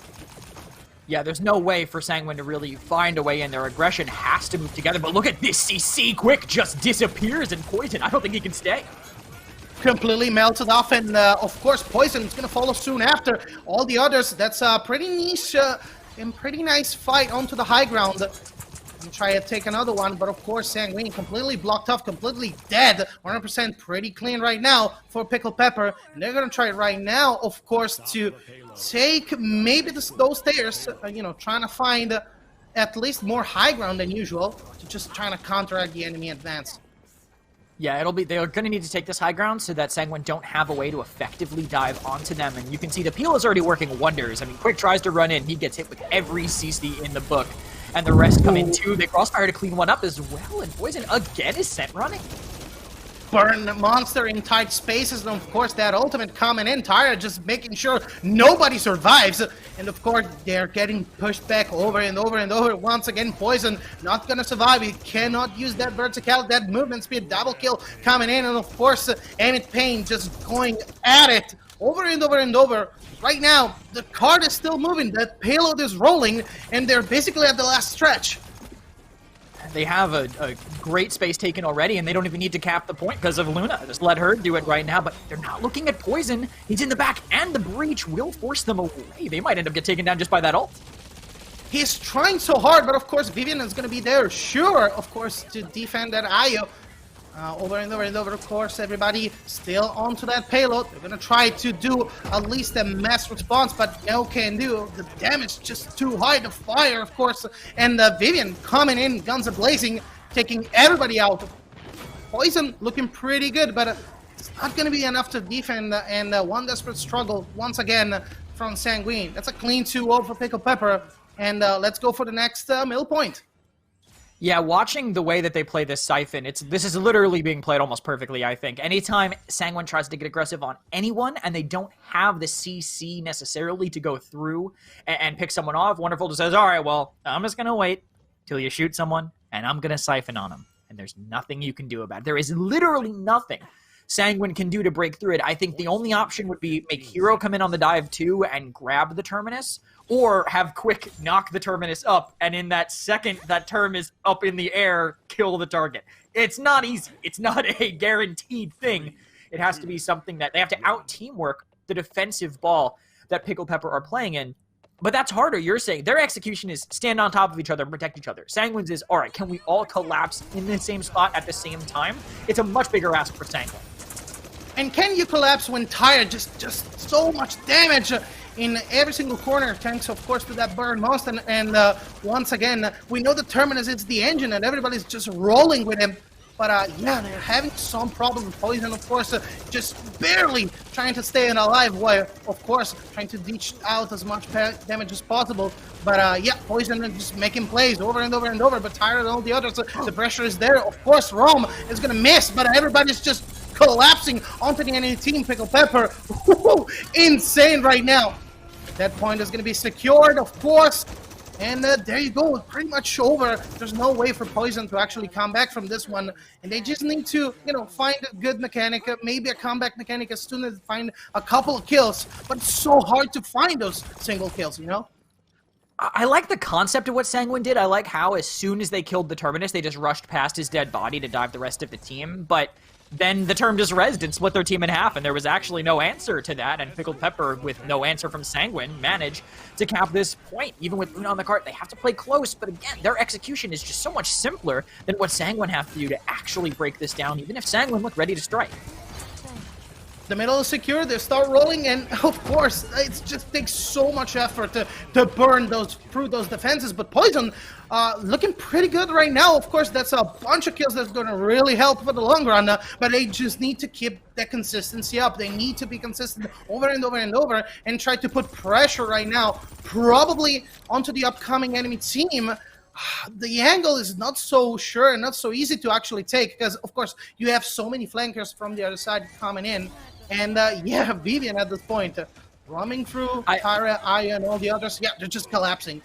Yeah, there's no way for Sanguine to really find a way in. Their aggression has to move together, but look at this. CC Quick just disappears in Poison. I don't think he can stay. Completely melted off, and of course, Poison is going to follow soon after. All the others, that's a pretty niche and pretty nice fight onto the high ground. And try to take another one, but of course, Sanguine completely blocked off, completely dead. 100% pretty clean right now for Pickled Pepper. And they're going to try right now, of course, to take maybe those stairs, trying to find at least more high ground than usual, to just trying to counteract the enemy advance. Yeah, they're going to need to take this high ground so that Sanguine don't have a way to effectively dive onto them. And you can see the peel is already working wonders. I mean, Quick tries to run in. He gets hit with every CC in the book. And the rest come in too. They crossfire to clean one up as well. And Poison again is sent running. Burn the monster in tight spaces, and of course that ultimate coming in. Tyra just making sure nobody survives, and of course they're getting pushed back over and over and over. Once again, Poison not gonna survive. He cannot use that verticality, that movement speed. Double kill coming in, and of course Amit Payne just going at it over and over and over. Right now the card is still moving, the payload is rolling, and they're basically at the last stretch. They have a great space taken already, and they don't even need to cap the point because of Luna. Just let her do it right now, but they're not looking at Poison. He's in the back, and the breach will force them away. They might end up getting taken down just by that ult. He's trying so hard, but of course Vivian is going to be there, sure, of course, to defend that IO. Over and over and over, of course, everybody still onto that payload. They're going to try to do at least a mass response, but no can do. The damage just too high, the fire, of course, and Vivian coming in, guns a-blazing, taking everybody out. Poison looking pretty good, but it's not going to be enough to defend, and one desperate struggle once again from Sanguine. That's a clean 2-0 for Pickled Pepper, and let's go for the next middle point. Yeah, watching the way that they play this Siphon, this is literally being played almost perfectly, I think. Anytime Sanguine tries to get aggressive on anyone and they don't have the CC necessarily to go through and pick someone off, Wonderful just says, all right, well, I'm just going to wait till you shoot someone and I'm going to Siphon on them. And there's nothing you can do about it. There is literally nothing Sanguine can do to break through it. I think the only option would be make Hero come in on the dive too and grab the Terminus, or have Quick knock the Terminus up, and in that second that term is up in the air, kill the target. It's not easy. It's not a guaranteed thing. It has to be something that they have to out-teamwork the defensive ball that Pickled Pepper are playing in. But that's harder, you're saying. Their execution is stand on top of each other and protect each other. Sanguine's is, all right, can we all collapse in the same spot at the same time? It's a much bigger ask for Sanguine. And can you collapse when tired? Just so much damage in every single corner, thanks of course to that burn monster. And once again, we know the Terminus is the engine and everybody's just rolling with him. But yeah, they're having some problem with Poison, of course, just barely trying to stay alive, while of course trying to dish out as much damage as possible. But yeah, Poison is just making plays over and over and over, but tired and all the others, the pressure is there. Of course, Rome is gonna miss, but everybody's just collapsing onto the enemy team. Pickled Pepper, insane right now. That point is going to be secured, of course. And there you go, pretty much over. There's no way for Poison to actually come back from this one. And they just need to, you know, find a good mechanic, maybe a comeback mechanic as soon as they find a couple of kills. But it's so hard to find those single kills, you know? I like the concept of what Sanguine did. I like how as soon as they killed the Terminus, they just rushed past his dead body to dive the rest of the team. But then the Term just rezzed and split their team in half, and there was actually no answer to that. And Pickled Pepper, with no answer from Sanguine, managed to cap this point. Even with Luna on the cart, they have to play close, but again, their execution is just so much simpler than what Sanguine have to do to actually break this down, even if Sanguine looked ready to strike. The middle is secure, they start rolling, and of course, it just takes so much effort to burn through those defenses. But Poison, looking pretty good right now. Of course, that's a bunch of kills that's going to really help for the long run, but they just need to keep that consistency up. They need to be consistent over and over and over and try to put pressure right now, probably onto the upcoming enemy team. The angle is not so sure and not so easy to actually take because, of course, you have so many flankers from the other side coming in. And, yeah, Vivian at this point, roaming through, Tyra, Aya, and all the others, yeah, they're just collapsing.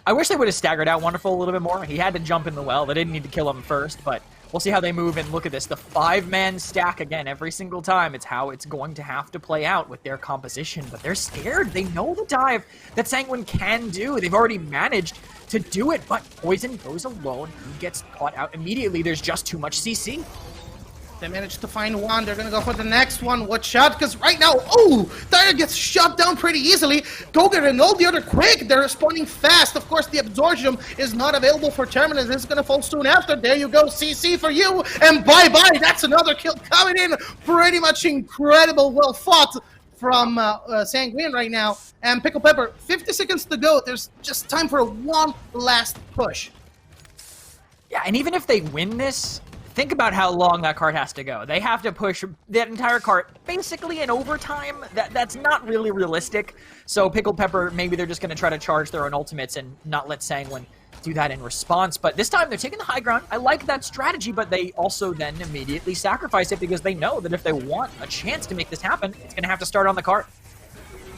I wish they would have staggered out Wonderful a little bit more. He had to jump in the well. They didn't need to kill him first, but we'll see how they move. And look at this, the 5-man stack again every single time. It's how it's going to have to play out with their composition, but they're scared. They know the dive that Sanguine can do. They've already managed to do it, but Poison goes alone. He gets caught out immediately. There's just too much CC. They managed to find one. They're going to go for the next one. Watch out, because right now, oh, Tyra gets shot down pretty easily. Goger and all the other quick. They're responding fast. Of course, the Absorption is not available for Terminus. It's going to fall soon after. There you go, CC for you. And bye-bye. That's another kill coming in. Pretty much incredible. Well fought from Sanguine right now. And Pickled Pepper, 50 seconds to go. There's just time for one last push. Yeah, and even if they win this, think about how long that cart has to go. They have to push that entire cart basically in overtime. That's not really realistic. So Pickled Pepper, maybe they're just going to try to charge their own ultimates and not let Sanguine do that in response. But this time they're taking the high ground. I like that strategy, but they also then immediately sacrifice it because they know that if they want a chance to make this happen, it's going to have to start on the cart.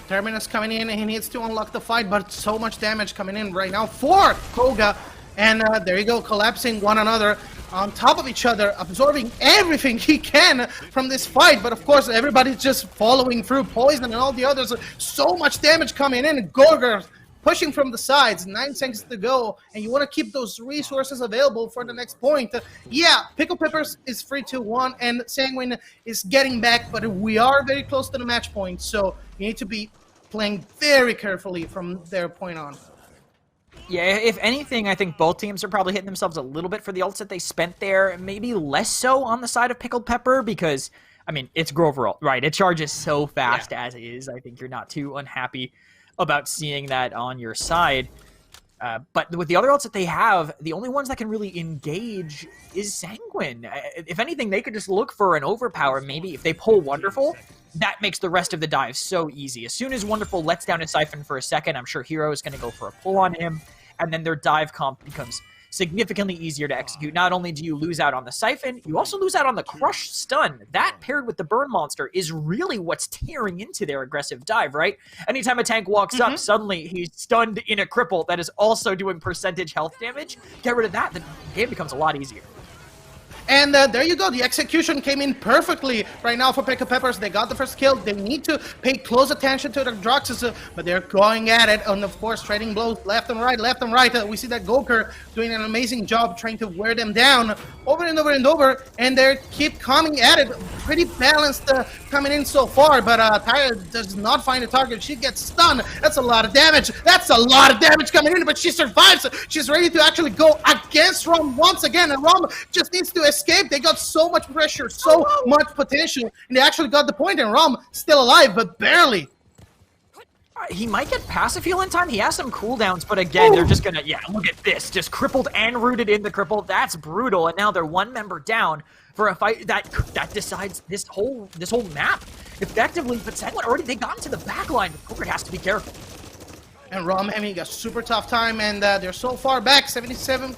Terminus coming in, and he needs to unlock the fight, but so much damage coming in right now for Koga. And there you go, collapsing one another on top of each other, absorbing everything he can from this fight. But of course, everybody's just following through. Poison and all the others. So much damage coming in. Gorger pushing from the sides. 9 seconds to go. And you want to keep those resources available for the next point. Yeah, Pickled Peppers is 3-2-1, and Sanguine is getting back. But we are very close to the match point. So you need to be playing very carefully from their point on. Yeah, if anything, I think both teams are probably hitting themselves a little bit for the ults that they spent there. Maybe less so on the side of Pickled Pepper because, I mean, it's Grover ult, right? It charges so fast as is. I think you're not too unhappy about seeing that on your side. But with the other ults that they have, the only ones that can really engage is Sanguine. If anything, they could just look for an overpower. Maybe if they pull Wonderful, that makes the rest of the dive so easy. As soon as Wonderful lets down his Siphon for a second, I'm sure Hero is going to go for a pull on him, and then their dive comp becomes significantly easier to execute. Not only do you lose out on the Siphon, you also lose out on the Crush Stun. That, paired with the Burn Monster, is really what's tearing into their aggressive dive, right? Anytime a tank walks up, suddenly he's stunned in a cripple that is also doing percentage health damage. Get rid of that, the game becomes a lot easier. And there you go. The execution came in perfectly right now for Pickled Peppers. They got the first kill. They need to pay close attention to the Droxus, but they're going at it. And of course, trading blows left and right, left and right. We see that Goker doing an amazing job trying to wear them down over and over and over. And they keep coming at it. Pretty balanced coming in so far, but Tyra does not find a target. She gets stunned. That's a lot of damage. That's a lot of damage coming in, but she survives. She's ready to actually go against Rom once again, and Rom just needs to escape. They got so much pressure, so much potential, and they actually got the point, and Rom still alive, but barely. He might get passive heal in time. He has some cooldowns, but again, they're just gonna, look at this. Just crippled and rooted in the cripple. That's brutal, and now they're one member down for a fight that decides this whole map effectively. But Sanguine already, they got into the back line. Cooper has to be careful. And Rom having a super tough time, and they're so far back, 77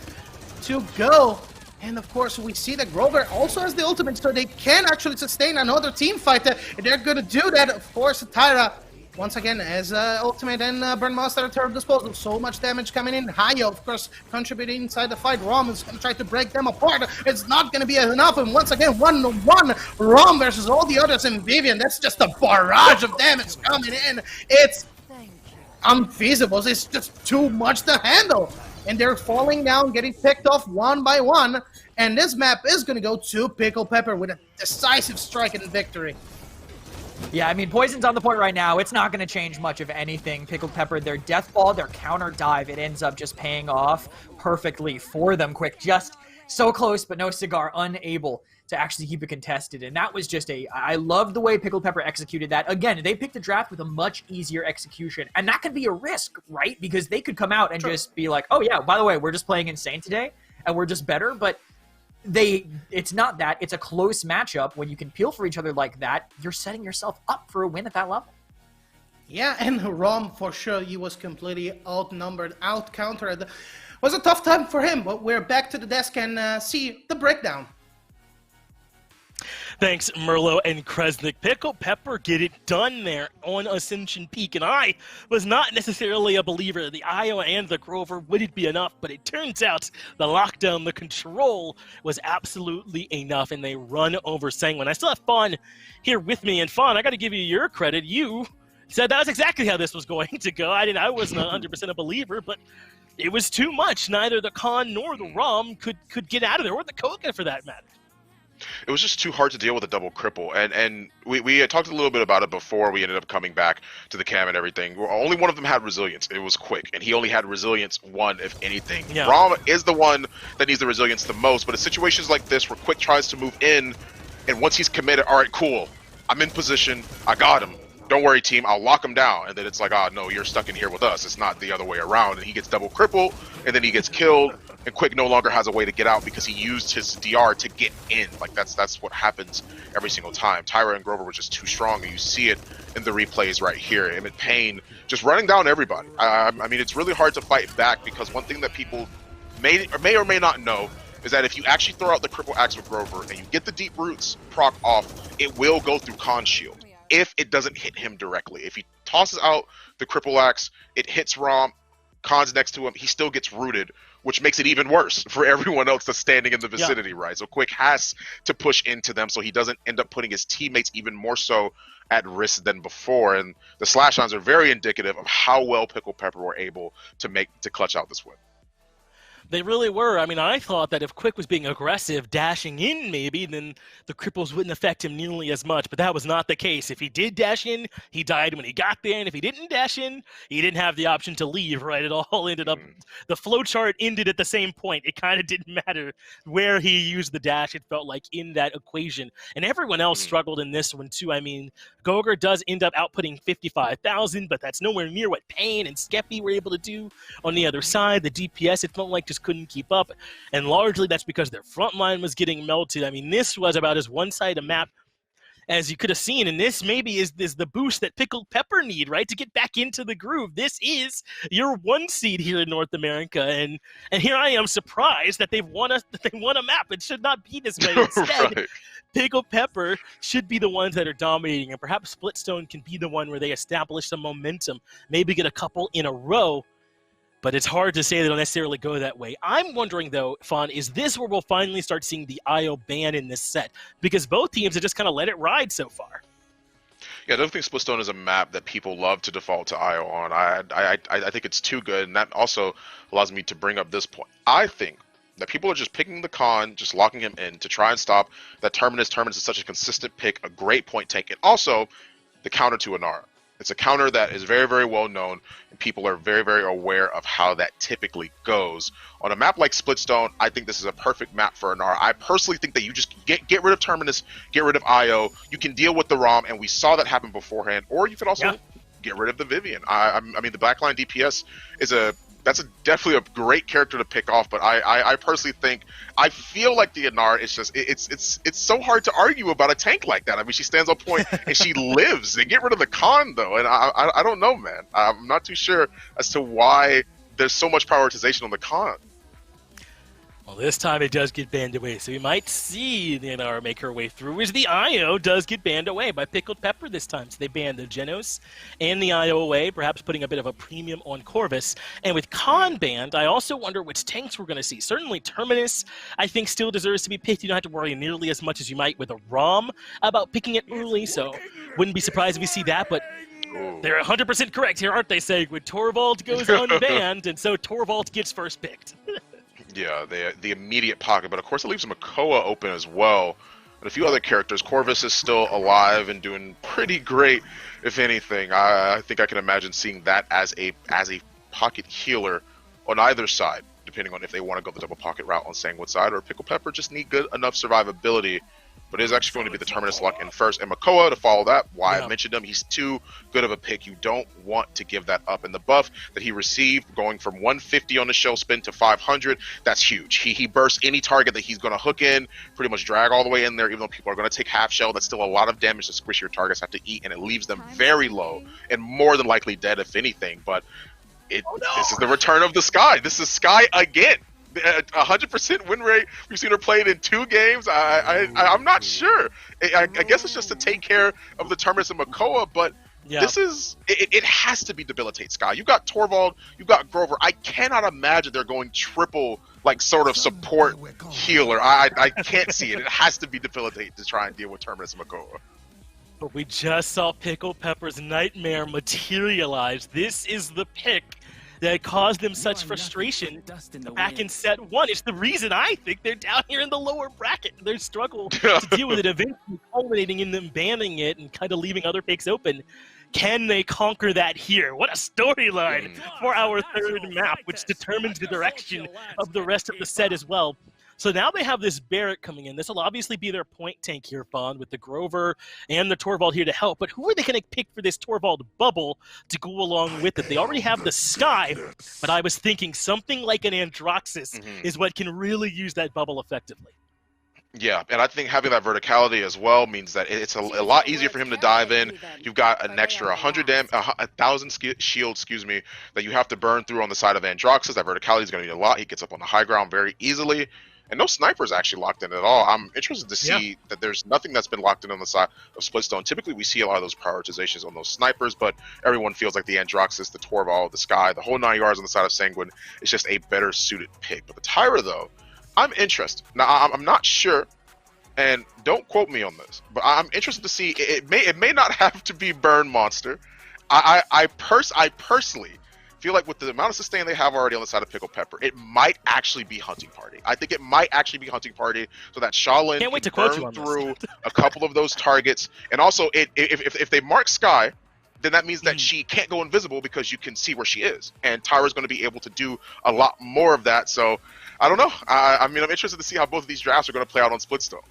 to go. And of course, we see that Grover also has the ultimate, so they can actually sustain another team fight. They're going to do that. Of course, Tyra once again, as Ultimate and Burn at her disposal. So much damage coming in. Hayo, of course, contributing inside the fight. Rom is going to try to break them apart. It's not going to be enough. And once again, 1-1. Rom versus all the others in Vivian. That's just a barrage of damage coming in. It's unfeasible. It's just too much to handle. And they're falling down, getting picked off one by one. And this map is going to go to Pickled Pepper with a decisive strike and victory. Yeah, I mean, Poison's on the point right now. It's not going to change much of anything. Pickled Pepper, their death ball, their counter dive, it ends up just paying off perfectly for them. Quick, just so close, but no cigar, unable to actually keep it contested. And that was just I love the way Pickled Pepper executed that. Again, they picked a draft with a much easier execution. And that could be a risk, right? Because they could come out and just be like, oh yeah, by the way, we're just playing insane today, and we're just better. But it's not that. It's a close matchup. When you can peel for each other like that, you're setting yourself up for a win at that level. Yeah, and Rom, for sure, he was completely outnumbered, out-countered. It was a tough time for him, but we're back to the desk and see the breakdown. Thanks, Merlo and Kresnik. Pickled Pepper get it done there on Ascension Peak, and I was not necessarily a believer that the Io and the Grover wouldn't be enough, but it turns out the lockdown, the control was absolutely enough, and they run over Sanguine. I still have Fawn here with me, and Fawn, I got to give you your credit. You said that was exactly how this was going to go. I wasn't 100% a believer, but it was too much. Neither the Khan nor the Rom could get out of there, or the Koga for that matter. It was just too hard to deal with a double cripple, and we had talked a little bit about it before we ended up coming back to the cam and everything. Only one of them had resilience. It was Quick, and he only had resilience 1, if anything. Yeah. Rom is the one that needs the resilience the most, but in situations like this where Quick tries to move in, and once he's committed, all right, cool, I'm in position, I got him. Don't worry, team, I'll lock him down. And then it's like, oh, no, you're stuck in here with us. It's not the other way around. And he gets double crippled, and then he gets killed, and Quick no longer has a way to get out because he used his DR to get in. Like, that's what happens every single time. Tyra and Grover were just too strong, and you see it in the replays right here. Emmett Payne just running down everybody. I mean, it's really hard to fight back because one thing that people may or may not know is that if you actually throw out the cripple axe with Grover and you get the deep roots proc off, it will go through Khan's shield if it doesn't hit him directly. If he tosses out the cripple axe, it hits Rom, Khan's next to him, he still gets rooted, which makes it even worse for everyone else that's standing in the vicinity, right? So Quick has to push into them so he doesn't end up putting his teammates even more so at risk than before. And the slash-ons are very indicative of how well Pickled Pepper were able to clutch out this win. They really were. I mean, I thought that if Quick was being aggressive, dashing in maybe, then the cripples wouldn't affect him nearly as much, but that was not the case. If he did dash in, he died when he got there, and if he didn't dash in, he didn't have the option to leave, right? It all ended up, the flowchart ended at the same point. It kind of didn't matter where he used the dash, it felt like, in that equation. And everyone else struggled in this one, too. I mean, Goger does end up outputting 55,000, but that's nowhere near what Payne and Skeppy were able to do on the other side. The DPS, it felt like, just couldn't keep up, and largely that's because their front line was getting melted. I mean, this was about as one-sided map as you could have seen, and this maybe is the boost that Pickled Pepper need, right, to get back into the groove. This is your 1 seed here in North America, and here I am surprised that they won a map. It should not be this way. Instead, right. Pickled Pepper should be the ones that are dominating, and perhaps Splitstone can be the one where they establish some momentum, maybe get a couple in a row. But it's hard to say they'll necessarily go that way. I'm wondering, though, Fawn, is this where we'll finally start seeing the IO ban in this set? Because both teams have just kind of let it ride so far. Yeah, I don't think Splitstone is a map that people love to default to IO on. I think it's too good, and that also allows me to bring up this point. I think that people are just picking the Khan, just locking him in to try and stop that Terminus. Terminus is such a consistent pick, a great point take, and also the counter to Inara. It's a counter that is very, very well known, and people are very, very aware of how that typically goes. On a map like Splitstone, I think this is a perfect map for Inara. I personally think that you just get rid of Terminus, get rid of IO. You can deal with the ROM, and we saw that happen beforehand. Or you could also get rid of the Vivian. I mean, the backline DPS is definitely a great character to pick off, but I personally think, I feel like the Inara is just, it's so hard to argue about a tank like that. I mean, she stands on point and she lives. They get rid of the Khan though, and I don't know, man. I'm not too sure as to why there's so much prioritization on the Khan. Well, this time it does get banned away, so we might see the NR make her way through, as the IO does get banned away by Pickled Pepper this time. So they banned the Genos and the IO away, perhaps putting a bit of a premium on Corvus. And with Khan banned, I also wonder which tanks we're going to see. Certainly Terminus, I think, still deserves to be picked. You don't have to worry nearly as much as you might with a ROM about picking it early, so wouldn't be surprised if we see that, but they're 100% correct here, aren't they, saying when Torvald goes unbanned, and so Torvald gets first picked. Yeah, the immediate pocket, but of course it leaves Makoa open as well. And a few other characters. Corvus is still alive and doing pretty great, if anything. I think I can imagine seeing that as a pocket healer on either side, depending on if they want to go the double pocket route on Sanguine side, or Pickled Pepper just need good enough survivability. But it is actually going to be the Terminus luck in first. And Makoa, to follow that, why I mentioned him, he's too good of a pick. You don't want to give that up. And the buff that he received, going from 150 on the shell spin to 500, that's huge. He bursts any target that he's going to hook in, pretty much drag all the way in there, even though people are going to take half shell. That's still a lot of damage that squishier targets have to eat, and it leaves them very low and more than likely dead, if anything. But this is the return of the Sky. This is Sky again. 100% win rate. We've seen her play it in 2 games. I'm not sure. I guess it's just to take care of the Terminus and Makoa, but this is it has to be debilitate Sky. You've got Torvald, you've got Grover. I cannot imagine they're going triple like sort of support healer. I can't see it. It has to be debilitate to try and deal with Terminus and Makoa. But we just saw Pickled Pepper's nightmare materialize. This is the pick that caused them such frustration back in set 1. It's the reason I think they're down here in the lower bracket. Their struggle to deal with it eventually culminating in them banning it and kind of leaving other picks open. Can they conquer that here? What a storyline for our third map, which determines the direction of the rest of the set as well. So now they have this Barrett coming in. This will obviously be their point tank here, Fawn, with the Grover and the Torvald here to help. But who are they going to pick for this Torvald bubble to go along with it? They already have the Sky, but I was thinking something like an Androxus is what can really use that bubble effectively. Yeah, and I think having that verticality as well means that it's a lot easier for him to dive in. You've got an extra 1,000 shield, that you have to burn through on the side of Androxus. That verticality is going to be a lot. He gets up on the high ground very easily. And no snipers actually locked in at all. I'm interested to see that there's nothing that's been locked in on the side of Splitstone. Typically, we see a lot of those prioritizations on those snipers, but everyone feels like the Androxus, the Torvald, the Sky, the whole 9 yards on the side of Sanguine is just a better suited pick. But the Tyra, though, I'm interested. Now, I'm not sure, and don't quote me on this, but I'm interested to see. It may not have to be Burn Monster. I personally feel like with the amount of sustain they have already on the side of Pickled Pepper, it might actually be Hunting Party. I think it might actually be Hunting Party, so that Shaolin can burn through a couple of those targets. And also, if they mark Sky, then that means that she can't go invisible because you can see where she is. And Tyra's going to be able to do a lot more of that. So, I don't know. I mean, I'm interested to see how both of these drafts are going to play out on Splitstone.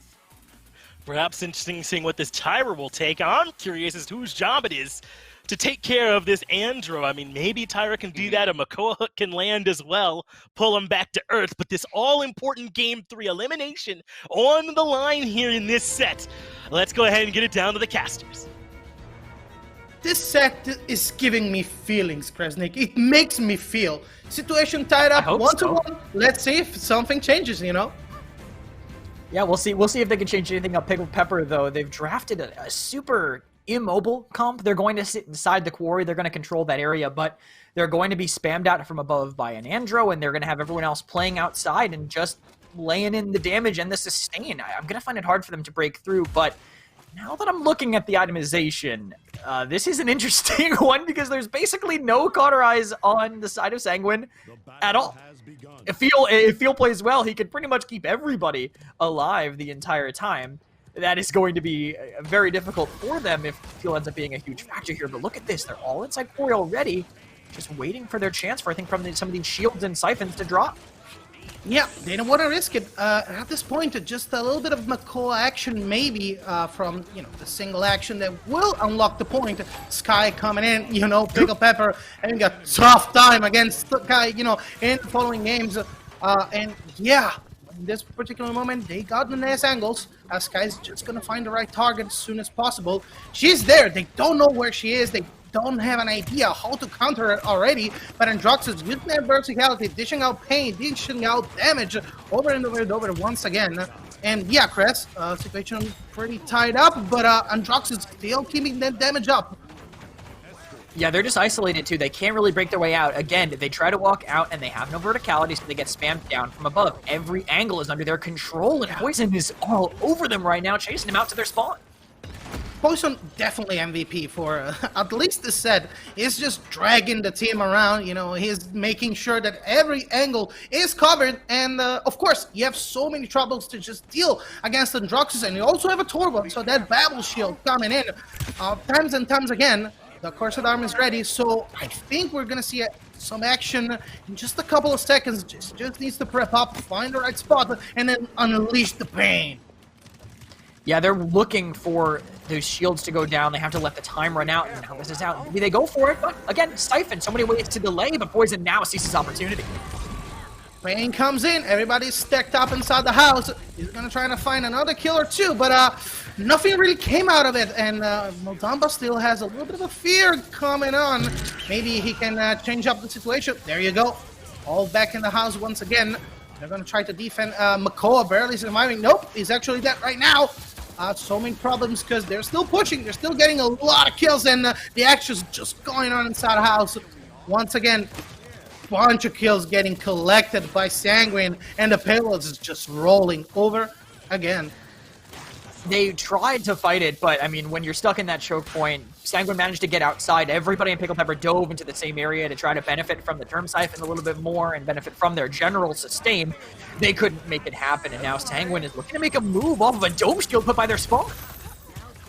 Perhaps interesting seeing what this Tyra will take. I'm curious as to whose job it is to take care of this Andro. I mean, maybe Tyra can do that, a Makoa hook can land as well, pull him back to earth, but this all-important Game 3 elimination on the line here in this set. Let's go ahead and get it down to the casters. This set is giving me feelings, Kresnik. It makes me feel. Situation tied up 1-1. Let's see if something changes, you know? Yeah, we'll see. We'll see if they can change anything up. Pickled Pepper, though, they've drafted a super immobile comp. They're going to sit inside the quarry. They're going to control that area, but they're going to be spammed out from above by an Andro, and they're going to have everyone else playing outside and just laying in the damage and the sustain. I'm going to find it hard for them to break through, but now that I'm looking at the itemization, this is an interesting one because there's basically no cauterize on the side of Sanguine at all. If Feel plays well, he can pretty much keep everybody alive the entire time. That is going to be very difficult for them if Feel ends up being a huge factor here. But look at this. They're all inside quarry already, just waiting for their chance for, I think, from some of these shields and siphons to drop. Yeah, they don't want to risk it. At this point, just a little bit of Makoa action, maybe from the single action that will unlock the point. Sky coming in, Pickled Pepper having a tough time against Sky, in the following games. And yeah, in this particular moment, they got the nice angles. Sky's just gonna find the right target as soon as possible. She's there. They don't know where she is. They don't have an idea how to counter it already, but Androxus using that verticality, dishing out pain, dishing out damage over and over and over once again. And yeah, Chris, situation pretty tied up, but Androxus still keeping that damage up. Yeah, they're just isolated too. They can't really break their way out. Again, they try to walk out and they have no verticality, so they get spammed down from above. Every angle is under their control, and Poison is all over them right now, chasing them out to their spawn. Poison definitely MVP for at least this set. He's just dragging the team around, you know, he's making sure that every angle is covered, and of course, you have so many troubles to just deal against Androxus, and you also have a Torvald, so that Babel Shield coming in times and times again. The Cursed Arm is ready, so I think we're gonna see some action in just a couple of seconds. Just needs to prep up, find the right spot, and then unleash the pain. Yeah, they're looking for those shields to go down. They have to let the time run out, and now this is out. Maybe they go for it, but again, Siphon, so many ways to delay, but Poison now sees his opportunity. Pain comes in, everybody's stacked up inside the house. He's gonna try to find another kill or two, but nothing really came out of it, and Moldamba still has a little bit of a fear coming on. Maybe he can change up the situation. There you go. All back in the house once again. They're gonna try to defend Makoa, barely surviving. Nope, he's actually dead right now. So many problems because they're still pushing, they're still getting a lot of kills, and the action's just going on inside the house. Once again, bunch of kills getting collected by Sanguine, and the Payloads is just rolling over again. They tried to fight it, but I mean, when you're stuck in that choke point, Sanguine managed to get outside. Everybody in Pickled Pepper dove into the same area to try to benefit from the Term Siphon a little bit more and benefit from their general sustain. They couldn't make it happen, and now Sanguine is looking to make a move off of a Dome Shield put by their spawn.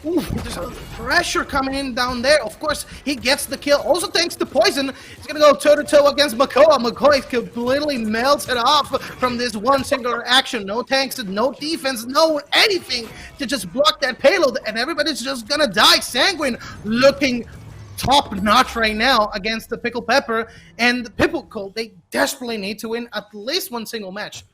Ooh, there's a pressure coming in down there. Of course, he gets the kill. Also, thanks to Poison, he's going to go toe-to-toe against Makoa. Makoa is completely melted off from this one singular action. No tanks, no defense, no anything to just block that payload, and everybody's just going to die. Sanguine looking top-notch right now against the Pickled Pepper, and Pickled, they desperately need to win at least one single match.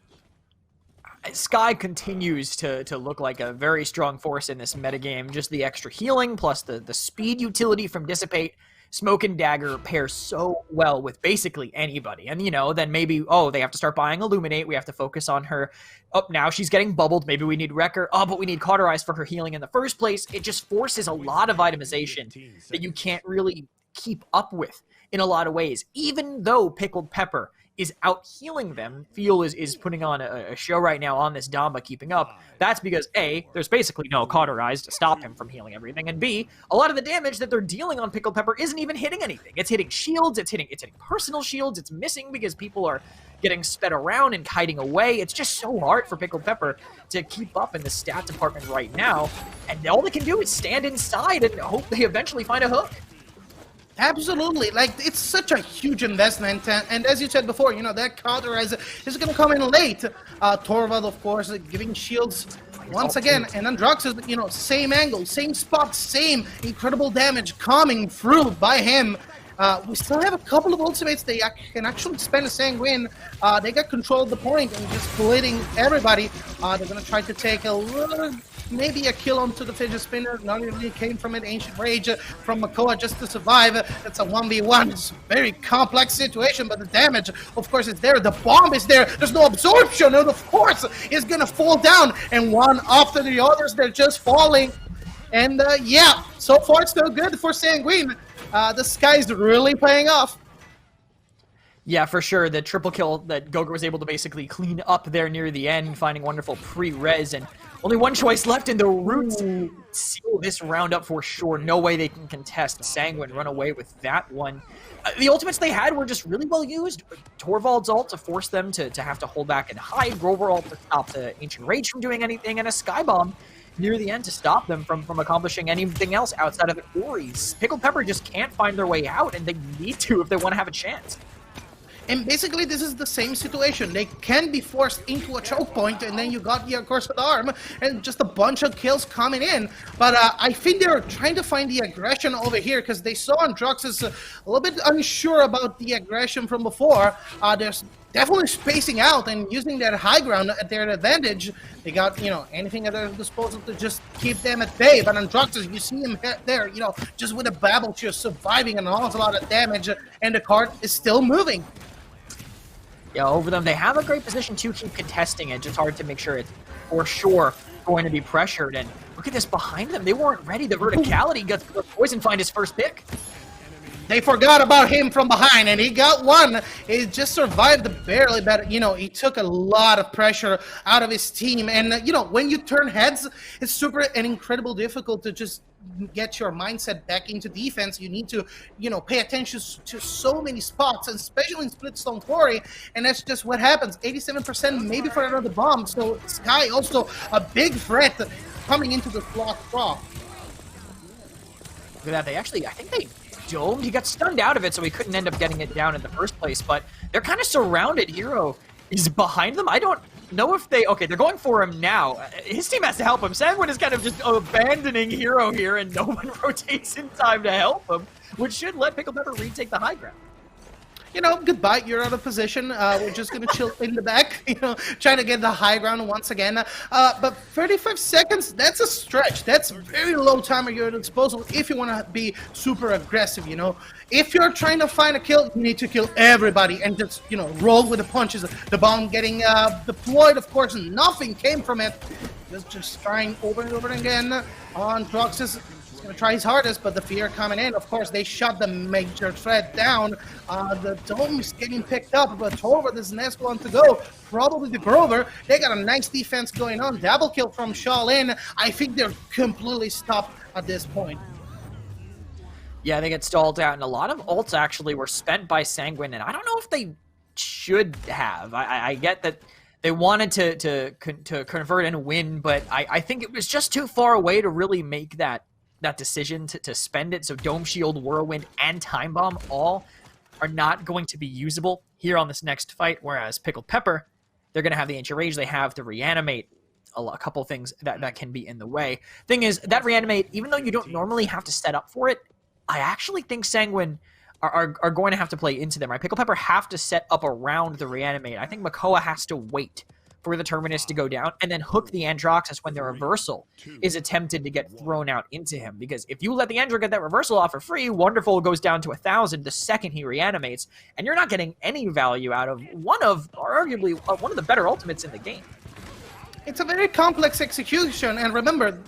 Sky continues to look like a very strong force in this metagame. Just the extra healing plus the speed utility from Dissipate. Smoke and Dagger pair so well with basically anybody. And, you know, then maybe, oh, they have to start buying Illuminate. We have to focus on her. Oh, now she's getting bubbled. Maybe we need Wrecker. Oh, but we need Cauterize for her healing in the first place. It just forces a lot of itemization that you can't really keep up with in a lot of ways. Even though Pickled Pepper is out healing them, Feel is putting on a show right now on this Damba keeping up. That's because A, there's basically no Cauterize to stop him from healing everything, and B, a lot of the damage that they're dealing on Pickled Pepper isn't even hitting anything. It's hitting shields, it's hitting personal shields, it's missing because people are getting sped around and kiting away. It's just so hard for Pickled Pepper to keep up in the stat department right now, and all they can do is stand inside and hope they eventually find a hook. Absolutely, like it's such a huge investment, and as you said before, you know, that Cauterize is going to come in late. Torvald, of course, giving shields once again, and Androxus, you know, same angle, same spot, same incredible damage coming through by him. We still have a couple of ultimates they can actually spend a Sanguine. They got control of the point and just bleeding everybody. They're going to try to take a little, maybe a kill onto the Fidget Spinner. Not really came from it. Ancient Rage from Makoa just to survive. It's a 1v1. It's a very complex situation, but the damage, of course, is there. The bomb is there. There's no absorption, and of course, it's going to fall down. And one after the others, they're just falling. And yeah, so far so good for Sanguine. The Sky's really paying off. Yeah, for sure. The triple kill that Goger was able to basically clean up there near the end, finding wonderful pre-res, and only one choice left in the Roots. Seal this round up for sure. No way they can contest. Sanguine run away with that one. The ultimates they had were just really well used. Torvald's ult to force them to have to hold back and hide. Grover ult to stop the Ancient Rage from doing anything, and a Sky Bomb near the end to stop them from accomplishing anything else outside of the quarries. Pickled Pepper just can't find their way out, and they need to if they want to have a chance. And basically, this is the same situation. They can be forced into a choke point, and then you got your Cursed Arm, and just a bunch of kills coming in. But I think they're trying to find the aggression over here, because they saw Androxus a little bit unsure about the aggression from before. There's definitely spacing out and using that high ground at their advantage. They got, anything at their disposal to just keep them at bay. But Androxus, you see him there, just with a Babel just surviving an awful lot of damage, and the card is still moving. Yeah, over them. They have a great position to keep contesting it. Just hard to make sure it's for sure going to be pressured. And look at this behind them. They weren't ready. The verticality got Poison find his first pick. They forgot about him from behind, and he got one. He just survived barely, but, he took a lot of pressure out of his team. And, when you turn heads, it's super and incredibly difficult to just get your mindset back into defense. You need to, pay attention to so many spots, and especially in Splitstone Quarry, and that's just what happens. 87% maybe for another bomb, so Sky also a big threat coming into the block draw. Look at that. I think they domed. He got stunned out of it, so he couldn't end up getting it down in the first place, but they're kind of surrounded. Hero is behind them. I don't know if they're going for him now. His team has to help him. Sanguine is kind of just abandoning Hero here, and no one rotates in time to help him, which should let Pickled Pepper retake the high ground. Goodbye, you're out of position. We're just going to chill in the back, trying to get the high ground once again. But 35 seconds, that's a stretch. That's very low time at your disposal if you want to be super aggressive, If you're trying to find a kill, you need to kill everybody and just, roll with the punches. The bomb getting deployed, of course, nothing came from it. Just trying over and over again on Droxus. Gonna try his hardest, but the fear coming in. Of course, they shut the major threat down. The dome is getting picked up, but Torvald is the next one to go. Probably the Grover. They got a nice defense going on. Double kill from Shaolin. I think they're completely stopped at this point. Yeah, they get stalled out, and a lot of ults actually were spent by Sanguine, and I don't know if they should have. I get that they wanted to convert and win, but I think it was just too far away to really make that decision to spend it. So Dome Shield, Whirlwind, and Time Bomb all are not going to be usable here on this next fight, whereas Pickled Pepper, they're going to have the Ancient Rage. They have to reanimate a couple things that can be in the way. Thing is, that reanimate, even though you don't normally have to set up for it, I actually think Sanguine are going to have to play into them, right? Pickled Pepper have to set up around the reanimate. I think Makoa has to wait for the Terminus to go down, and then hook the Androxus when the reversal is attempted to get thrown out into him. Because if you let the Andro get that reversal off for free, Wonderful goes down to 1,000 the second he reanimates, and you're not getting any value out of arguably one of the better ultimates in the game. It's a very complex execution, and remember,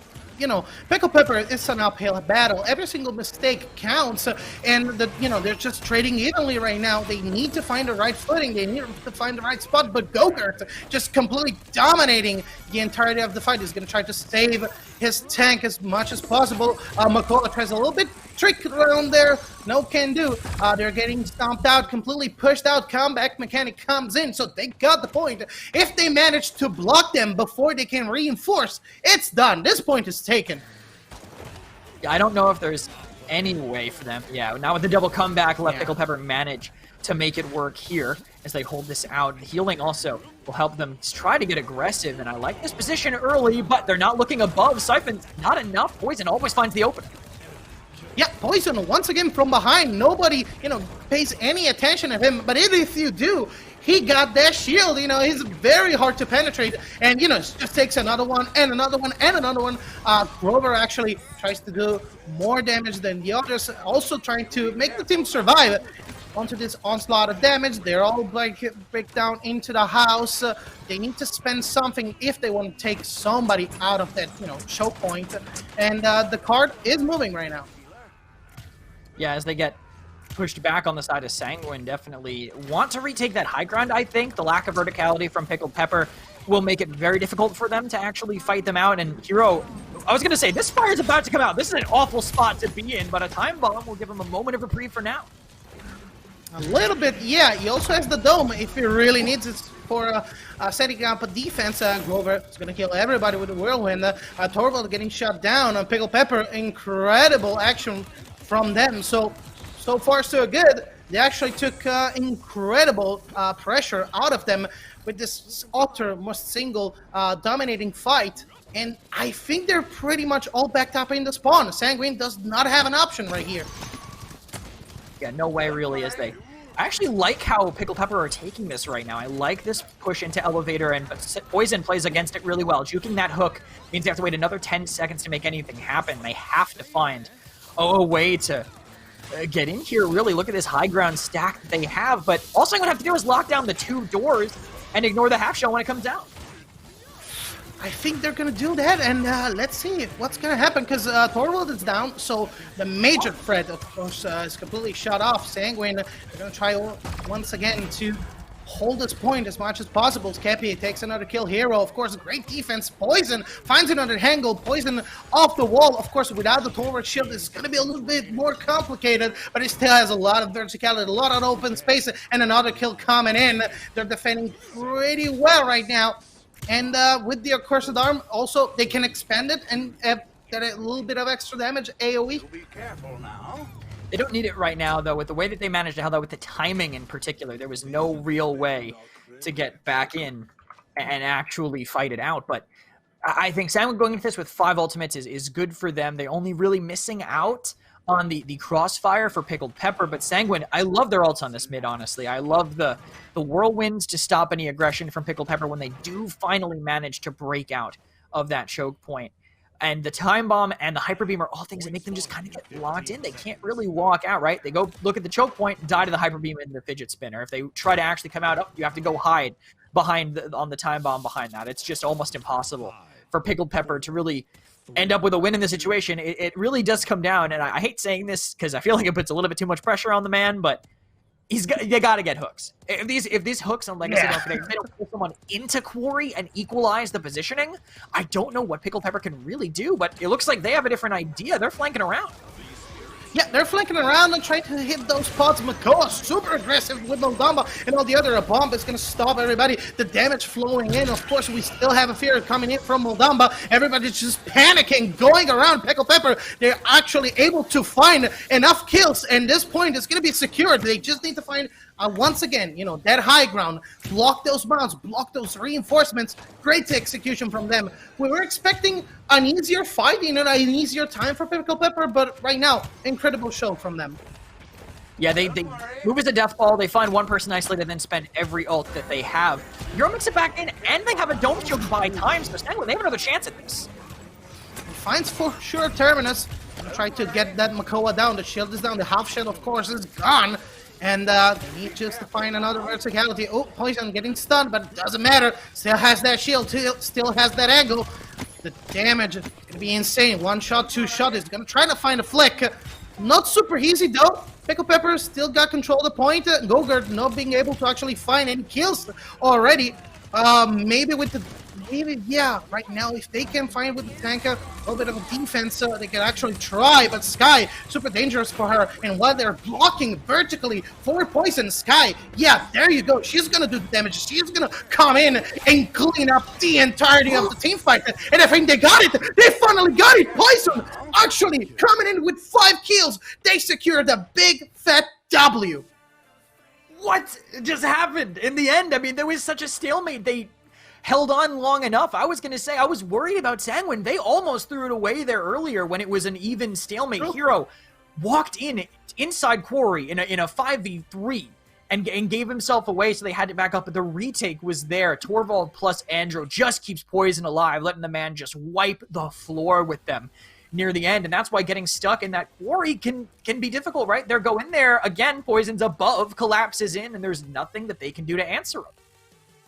Pickled Pepper is an uphill battle. Every single mistake counts, and they're just trading evenly right now. They need to find the right footing. They need to find the right spot. But Gogurt just completely dominating the entirety of the fight. He's going to try to save his tank as much as possible. Makola tries a little bit trick around there. No can do. They're getting stomped out, completely pushed out. Comeback mechanic comes in, so they got the point. If they manage to block them before they can reinforce, it's done. This point is taken. Yeah, I don't know if there's any way for them. Yeah, now with the double comeback, let Pickled Pepper manage to make it work here as they hold this out. Healing also will help them try to get aggressive, and I like this position early, but they're not looking above. Siphon's not enough. Poison always finds the opening. Yeah, Poison once again from behind. Nobody, pays any attention to him. But if you do, he got that shield. He's very hard to penetrate. And, it just takes another one and another one and another one. Grover actually tries to do more damage than the others. Also trying to make the team survive onto this onslaught of damage. They're all break down into the house. They need to spend something if they want to take somebody out of that, choke point. And the card is moving right now. Yeah, as they get pushed back on the side of Sanguine, definitely want to retake that high ground, I think. The lack of verticality from Pickled Pepper will make it very difficult for them to actually fight them out. And Hero, I was going to say, this fire is about to come out. This is an awful spot to be in, but a Time Bomb will give him a moment of reprieve for now. A little bit, yeah. He also has the dome if he really needs it for setting up a defense. Grover is going to kill everybody with the Whirlwind. Torvald getting shut down on Pickled Pepper. Incredible action from them. So far so good. They actually took incredible pressure out of them with this uttermost single dominating fight. And I think they're pretty much all backed up in the spawn. Sanguine does not have an option right here. Yeah, no way really as they I actually like how Pickled Pepper are taking this right now. I like this push into Elevator, and Poison plays against it really well. Juking that hook means they have to wait another 10 seconds to make anything happen. They have to find a way to get in here, really. Look at this high ground stack that they have, but all I'm going to have to do is lock down the 2 doors and ignore the half shell when it comes down. I think they're going to do that, and let's see what's going to happen, because Thorvald is down, so the major threat, of course, is completely shut off. Sanguine, they're going to try once again to hold this point as much as possible. Skeppy takes another kill. Hero, of course, great defense. Poison finds another angle. Poison off the wall. Of course, without the Thorvald shield, this is going to be a little bit more complicated, but it still has a lot of verticality, a lot of open space, and another kill coming in. They're defending pretty well right now. And with the Accursed Arm, also, they can expand it and get a little bit of extra damage, AoE. Be careful now. They don't need it right now, though. With the way that they managed to hold out, with the timing in particular, there was no real way to get back in and actually fight it out. But I think Sanguine going into this with 5 ultimates is good for them. They're only really missing out on the crossfire for Pickled Pepper, but Sanguine, I love their ults on this mid, honestly. I love the whirlwinds to stop any aggression from Pickled Pepper when they do finally manage to break out of that choke point. And the Time Bomb and the Hyper Beam are all things that make them just kind of get locked in. They can't really walk out, right? They go look at the choke point, die to the Hyper Beam and the Fidget Spinner. If they try to actually come out, you have to go hide behind on the Time Bomb behind that. It's just almost impossible for Pickled Pepper to really end up with a win in this situation. It really does come down, and I hate saying this because I feel like it puts a little bit too much pressure on the man, but they got to get hooks. If these hooks on Legacy don't connect, if they don't pull someone into Quarry and equalize the positioning, I don't know what Pickled Pepper can really do, but it looks like they have a different idea. They're flanking around. Yeah, they're flanking around and trying to hit those spots. Makoa super aggressive with Moldamba and all the other. A bomb is going to stop everybody. The damage flowing in. Of course, we still have a fear coming in from Moldamba. Everybody's just panicking, going around Pickled Pepper. They're actually able to find enough kills, and this point is going to be secured. They just need to find, once again, that high ground. Block those bounds, block those reinforcements. Great execution from them. We were expecting an easier fight, an easier time for Pickled Pepper, but right now, incredible show from them. Yeah, they move as a death ball, they find one person isolated, then spend every ult that they have. Euro makes it back in, and they have a dome shield to buy time, so Sanguine, they have another chance at this. Finds for sure Terminus. Try to get that Makoa down. The shield is down, the half shield, of course, is gone. And they need just to find another verticality. Oh, Poison getting stunned, but it doesn't matter. Still has that shield, still has that angle. The damage is going to be insane. 1 shot, 2 shot. He's going to try to find a flick. Not super easy, though. Pickled Pepper still got control of the point. Gogurt not being able to actually find any kills already. Maybe with the... yeah, right now, if they can find with the tank a little bit of a defense, they can actually try, but Skye, super dangerous for her, and while they're blocking vertically for Poison, Skye, yeah, there you go, she's gonna do the damage, she's gonna come in and clean up the entirety of the team fight, and I think they got it, they finally got it. Poison actually coming in with 5 kills, they secured a big fat W. What just happened in the end? I mean, there was such a stalemate. They held on long enough. I was going to say, I was worried about Sanguine. They almost threw it away there earlier when it was an even stalemate. Hero walked inside Quarry in a 5v3 and gave himself away, so they had to back up, but the retake was there. Torvald plus Andro just keeps Poison alive, letting the man just wipe the floor with them near the end, and that's why getting stuck in that Quarry can be difficult, right? They're going there, again, Poison's above, collapses in, and there's nothing that they can do to answer him.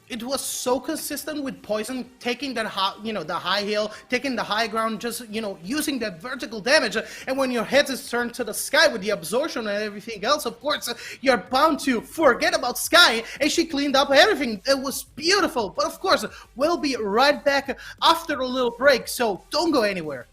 It was so consistent with Poison taking that the high hill, taking the high ground, just using that vertical damage. And when your head is turned to the Skye with the absorption and everything else, of course, you're bound to forget about Skye. And she cleaned up everything. It was beautiful. But of course, we'll be right back after a little break. So don't go anywhere.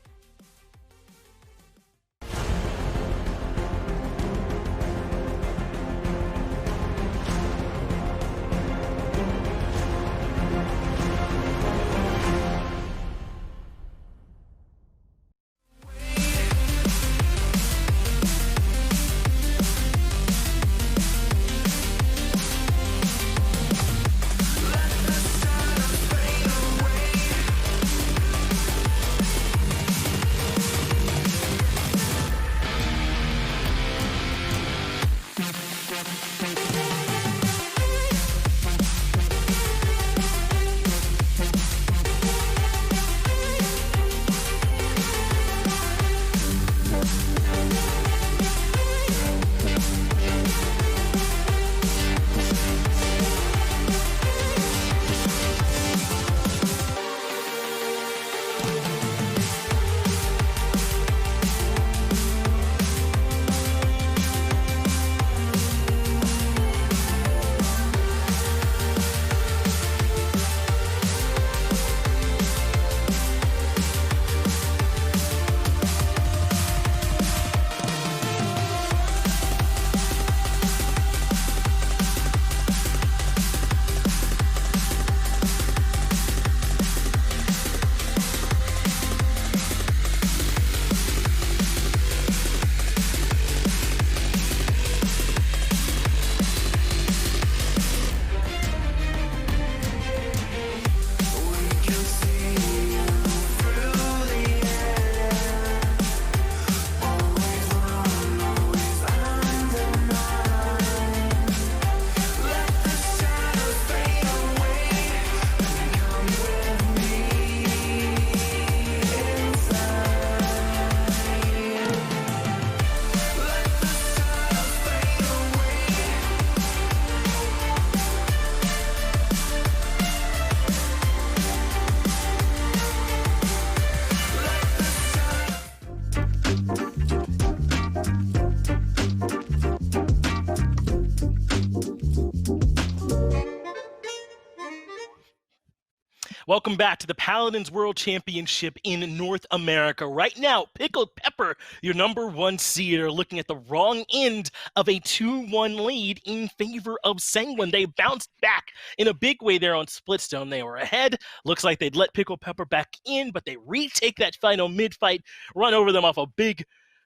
Welcome back to the Paladins World Championship in North America. Right now, Pickled Pepper, your #1 seed, are looking at the wrong end of a 2-1 lead in favor of Sanguine. They bounced back in a big way there on Splitstone. They were ahead. Looks like they'd let Pickled Pepper back in, but they retake that final mid-fight, run over them off a big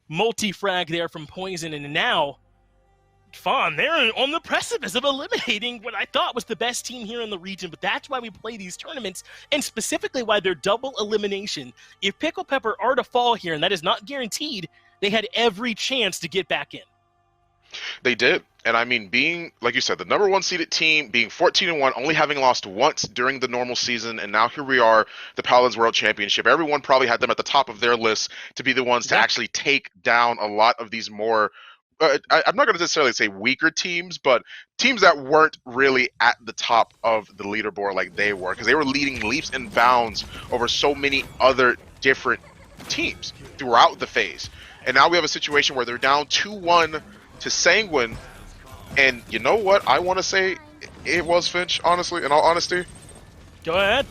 multi-frag there from Poison, and now Fawn, they're on the precipice of eliminating what I thought was the best team here in the region, but that's why we play these tournaments, and specifically why they're double elimination. If Pickled Pepper are to fall here, and that is not guaranteed, they had every chance to get back in. They did. And I mean, being, like you said, the #1 seeded team, being 14-1, only having lost once during the normal season, and now here we are, the Paladins World Championship. Everyone probably had them at the top of their list to be the ones to actually take down a lot of these more I'm not going to necessarily say weaker teams, but teams that weren't really at the top of the leaderboard like they were, because they were leading leaps and bounds over so many other different teams throughout the phase. And now we have a situation where they're down 2-1 to Sanguine, and you know what I want to say it was, Finch, honestly, in all honesty? Go ahead.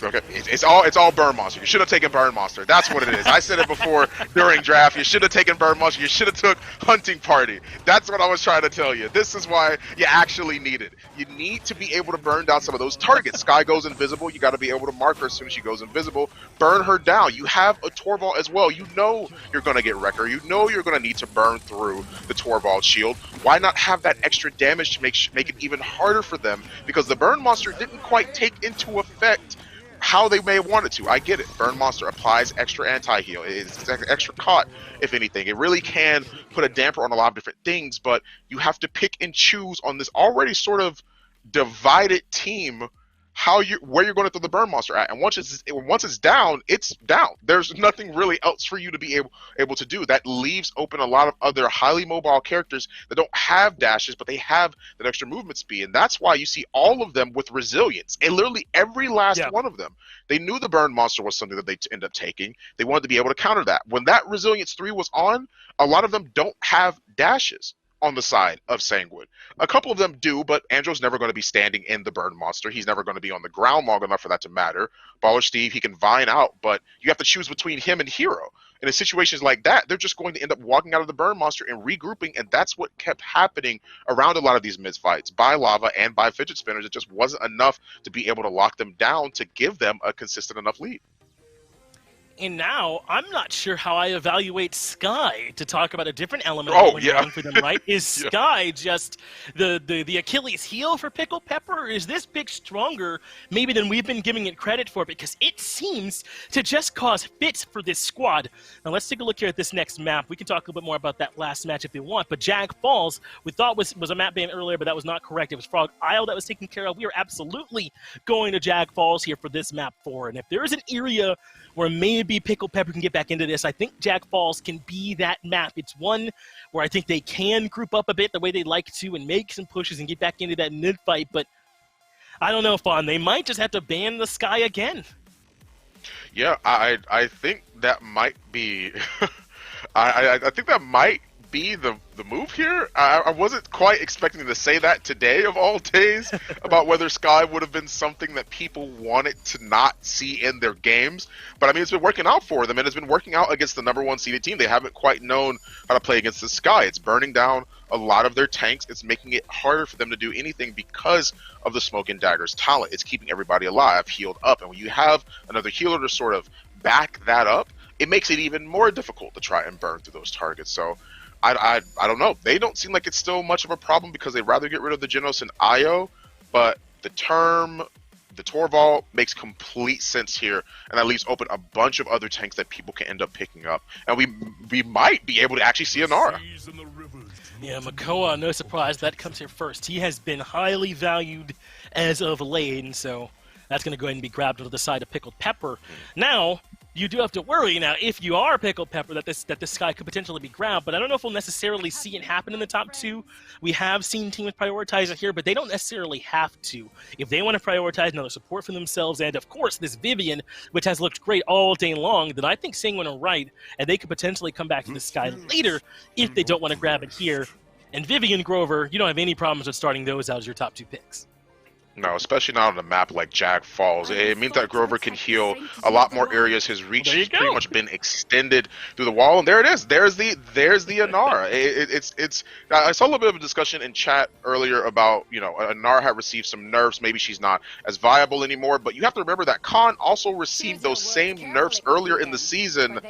Okay, it's all Burn Monster. You should have taken Burn Monster. That's what it is. I said it before during draft. You should have taken Burn Monster. You should have took Hunting Party. That's what I was trying to tell you. This is why you actually need it. You need to be able to burn down some of those targets. Sky goes invisible. You got to be able to mark her as soon as she goes invisible. Burn her down. You have a Torvald as well. You know you're going to get Wrecker. You know you're going to need to burn through the Torvald shield. Why not have that extra damage to make it even harder for them? Because the Burn Monster didn't quite take into effect how they may have wanted to. I get it. Burn Monster applies extra anti-heal. It's extra caught, if anything. It really can put a damper on a lot of different things, but you have to pick and choose on this already sort of divided team where you're going to throw the Burn Monster at. And once it's down, it's down. There's nothing really else for you to be able to do. That leaves open a lot of other highly mobile characters that don't have dashes, but they have that extra movement speed. And that's why you see all of them with resilience. And literally every last one of them. They knew the Burn Monster was something that they end up taking. They wanted to be able to counter that. When that Resilience 3 was on, a lot of them don't have dashes on the side of Sanguine. A couple of them do, but Andrew's never going to be standing in the Burn Monster. He's never going to be on the ground long enough for that to matter. Baller Steve, he can vine out, but you have to choose between him and Hero. And in situations like that, they're just going to end up walking out of the Burn Monster and regrouping, and that's what kept happening around a lot of these mid-fights by Lava and by Fidget Spinners. It just wasn't enough to be able to lock them down to give them a consistent enough lead. And now, I'm not sure how I evaluate Sky, to talk about a different element wrong for them, right? Is Sky just the Achilles heel for Pickled Pepper, or is this pick stronger maybe than we've been giving it credit for? Because it seems to just cause fits for this squad. Now let's take a look here at this next map. We can talk a little bit more about that last match if you want, but Jag Falls, we thought was a map ban earlier, but that was not correct. It was Frog Isle that was taken care of. We are absolutely going to Jag Falls here for this map 4, and if there is an area where maybe Pickled Pepper can get back into this, I think Jag Falls can be that map. It's one where I think they can group up a bit the way they like to and make some pushes and get back into that mid-fight, but I don't know, Fawn. They might just have to ban the Sky again. Yeah, I think that might be... I think that might be the move here. I wasn't quite expecting to say that today of all days about whether Sky would have been something that people wanted to not see in their games. But I mean, it's been working out for them, and it's been working out against the #1 seeded team. They haven't quite known how to play against the Sky. It's burning down a lot of their tanks. It's making it harder for them to do anything because of the Smoke and Dagger's talent. It's keeping everybody alive, healed up. And when you have another healer to sort of back that up, it makes it even more difficult to try and burn through those targets. So I don't know. They don't seem like it's still much of a problem because they'd rather get rid of the Genos and Io, but the Torvald makes complete sense here, and that leaves open a bunch of other tanks that people can end up picking up. And we might be able to actually see a Nara. Yeah, Makoa, no surprise, that comes here first. He has been highly valued as of late, and so that's going to go ahead and be grabbed to the side of Pickled Pepper. Now, you do have to worry now if you are Pickled Pepper that this guy could potentially be grabbed, but I don't know if we'll necessarily see it happen in the top 2. We have seen teams prioritize it here, but they don't necessarily have to. If they want to prioritize another support for themselves, and of course this Vivian, which has looked great all day long, then I think Sanguine are right, and they could potentially come back to this guy later if they don't want to grab it here. And Vivian Grover, you don't have any problems with starting those out as your top 2 picks. No, especially not on a map like Jack Falls. It means that Grover can heal a lot more areas. His reach has pretty much been extended through the wall, and there it is. There's the Anar. It's. I saw a little bit of a discussion in chat earlier about, you know, Anar had received some nerfs. Maybe she's not as viable anymore. But you have to remember that Khan also received those same nerfs earlier in the season,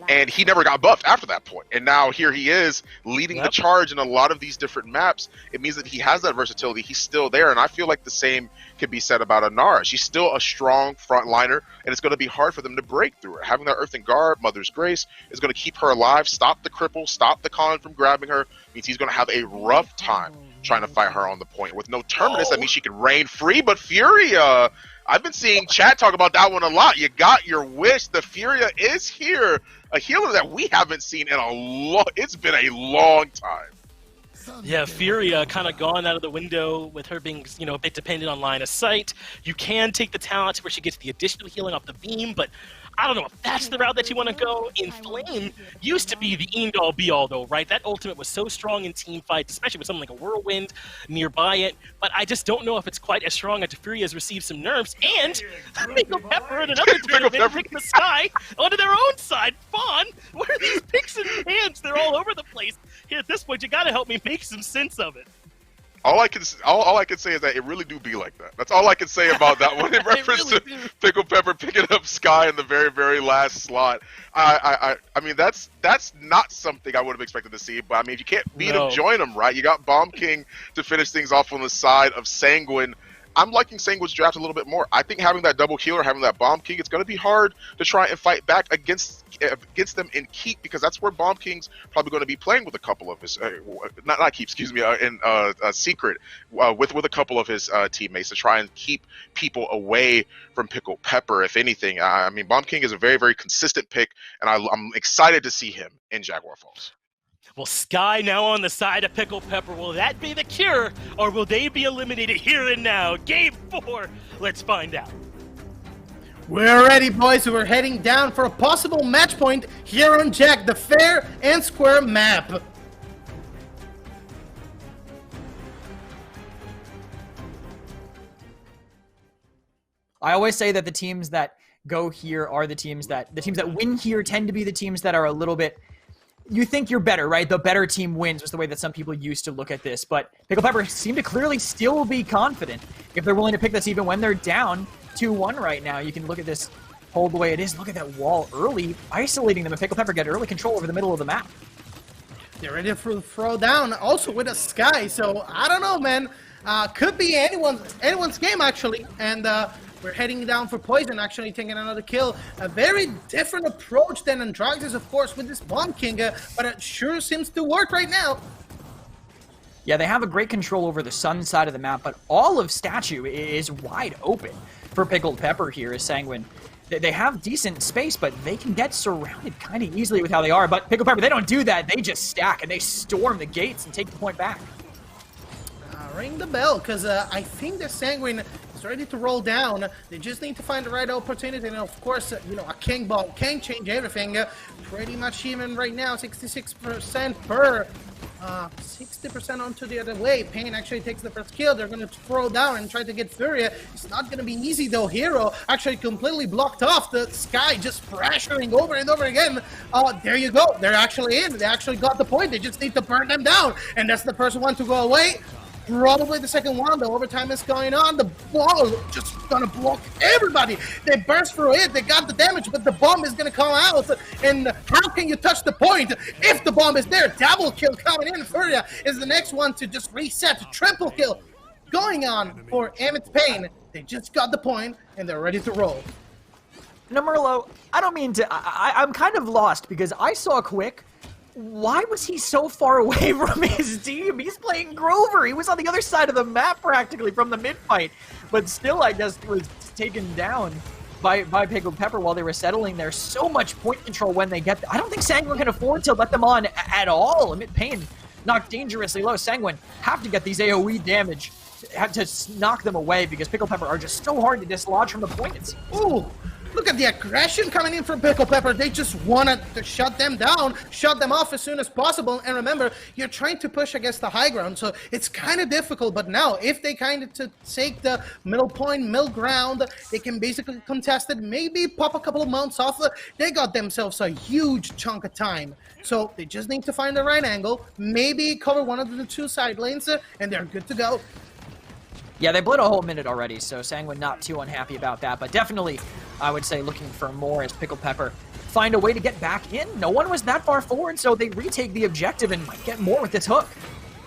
and he never got buffed after that point. And now here he is leading the charge in a lot of these different maps. It means that he has that versatility. He's still there, and I feel like the same could be said about Anara. She's still a strong frontliner, and it's going to be hard for them to break through her. Having that Earthen Guard, Mother's Grace, is going to keep her alive, stop the cripple, stop the Khan from grabbing her. Means he's going to have a rough time trying to fight her on the point. With no Terminus, that means she can reign free, but Furia, I've been seeing chat talk about that one a lot. You got your wish. The Furia is here. A healer that we haven't seen in it's been a long time. Yeah, Furia kind of gone out of the window with her being, you know, a bit dependent on line of sight. You can take the talent where she gets the additional healing off the beam, but I don't know if that's the route that you want to go. Inflame used to be the end-all be-all, though, right? That ultimate was so strong in team fights, especially with something like a Whirlwind nearby it, but I just don't know if it's quite as strong as Furia has received some nerfs, and Pickled Pepper and another tournament pick the sky onto their own side. Fawn, where are these picks and pans? They're all over the place. Here, at this point, you gotta help me make some sense of it. All I can say is that it really do be like that. That's all I can say about that one in reference to Pickled Pepper picking up Sky in the very, very last slot. I mean, that's not something I would have expected to see. But I mean, if you can't beat him, join him, right? You got Bomb King to finish things off on the side of Sanguine. I'm liking Sanguine's draft a little bit more. I think having that double healer, having that Bomb King, it's going to be hard to try and fight back against them in Keep, because that's where Bomb King's probably going to be playing with a couple of his, not Keep, excuse me, in Secret, with a couple of his teammates to try and keep people away from Pickled Pepper, if anything. I mean, Bomb King is a very, very consistent pick, and I'm excited to see him in Jaguar Falls. Well, Sky now on the side of Pickled Pepper. Will that be the cure, or will they be eliminated here and now? Game 4. Let's find out. We're ready, boys. We're heading down for a possible match point here on Jack, the fair and square map. I always say that the teams that go here are the teams that win here tend to be the teams that are a little bit. You think you're better, right? The better team wins was the way that some people used to look at this. But Pickled Pepper seem to clearly still be confident if they're willing to pick this even when they're down 2-1 right now. You can look at this hold the way it is. Look at that wall early, isolating them, and Pickled Pepper get early control over the middle of the map. They're ready to throw down, also with a Sky. So I don't know, man. Could be anyone's game, actually. And we're heading down for Poison, actually taking another kill. A very different approach than Andraxis, of course, with this Bomb King, but it sure seems to work right now. Yeah, they have a great control over the sun side of the map, but all of Statue is wide open for Pickled Pepper here as Sanguine. They have decent space, but they can get surrounded kind of easily with how they are. But Pickled Pepper, they don't do that. They just stack, and they storm the gates and take the point back. Ring the bell, because I think the Sanguine is ready to roll down. They just need to find the right opportunity, and of course, you know, a King Ball can change everything. Pretty much even right now, 66% per 60% onto the other way. Pain actually takes the first kill. They're going to throw down and try to get Furia. It's not going to be easy, though. Hero actually completely blocked off. The Sky just pressuring over and over again. There you go. They're actually in. They actually got the point. They just need to burn them down, and that's the first one to go away. Probably the second one. The overtime is going on. The ball is just gonna block everybody. They burst through it. They got the damage, but the bomb is gonna come out. And how can you touch the point if the bomb is there? Double kill coming in. Furia is the next one to just reset. Triple kill going on for Emmett Payne. They just got the point, and they're ready to roll. Now, Merlo, I don't mean to. I'm kind of lost because I saw Quick. Why was he so far away from his team? He's playing Grover. He was on the other side of the map practically from the mid-fight. But still, I guess, was taken down by Pickled Pepper while they were settling there. So much point control when they get... I don't think Sanguine can afford to let them on at all. Amid Pain knocked dangerously low. Sanguine have to get these AoE damage, have to knock them away because Pickled Pepper are just so hard to dislodge from the point. Ooh! Look at the aggression coming in from Pickled Pepper. They just wanted to shut them down, shut them off as soon as possible. And remember, you're trying to push against the high ground, so it's kind of difficult. But now, if they kind of take the middle point, middle ground, they can basically contest it, maybe pop a couple of mounts off. They got themselves a huge chunk of time. So they just need to find the right angle, maybe cover one of the two side lanes, and they're good to go. Yeah, they bled a whole minute already, so Sanguine not too unhappy about that. But definitely, I would say, looking for more as Pickled Pepper find a way to get back in. No one was that far forward, so they retake the objective and might get more with this hook.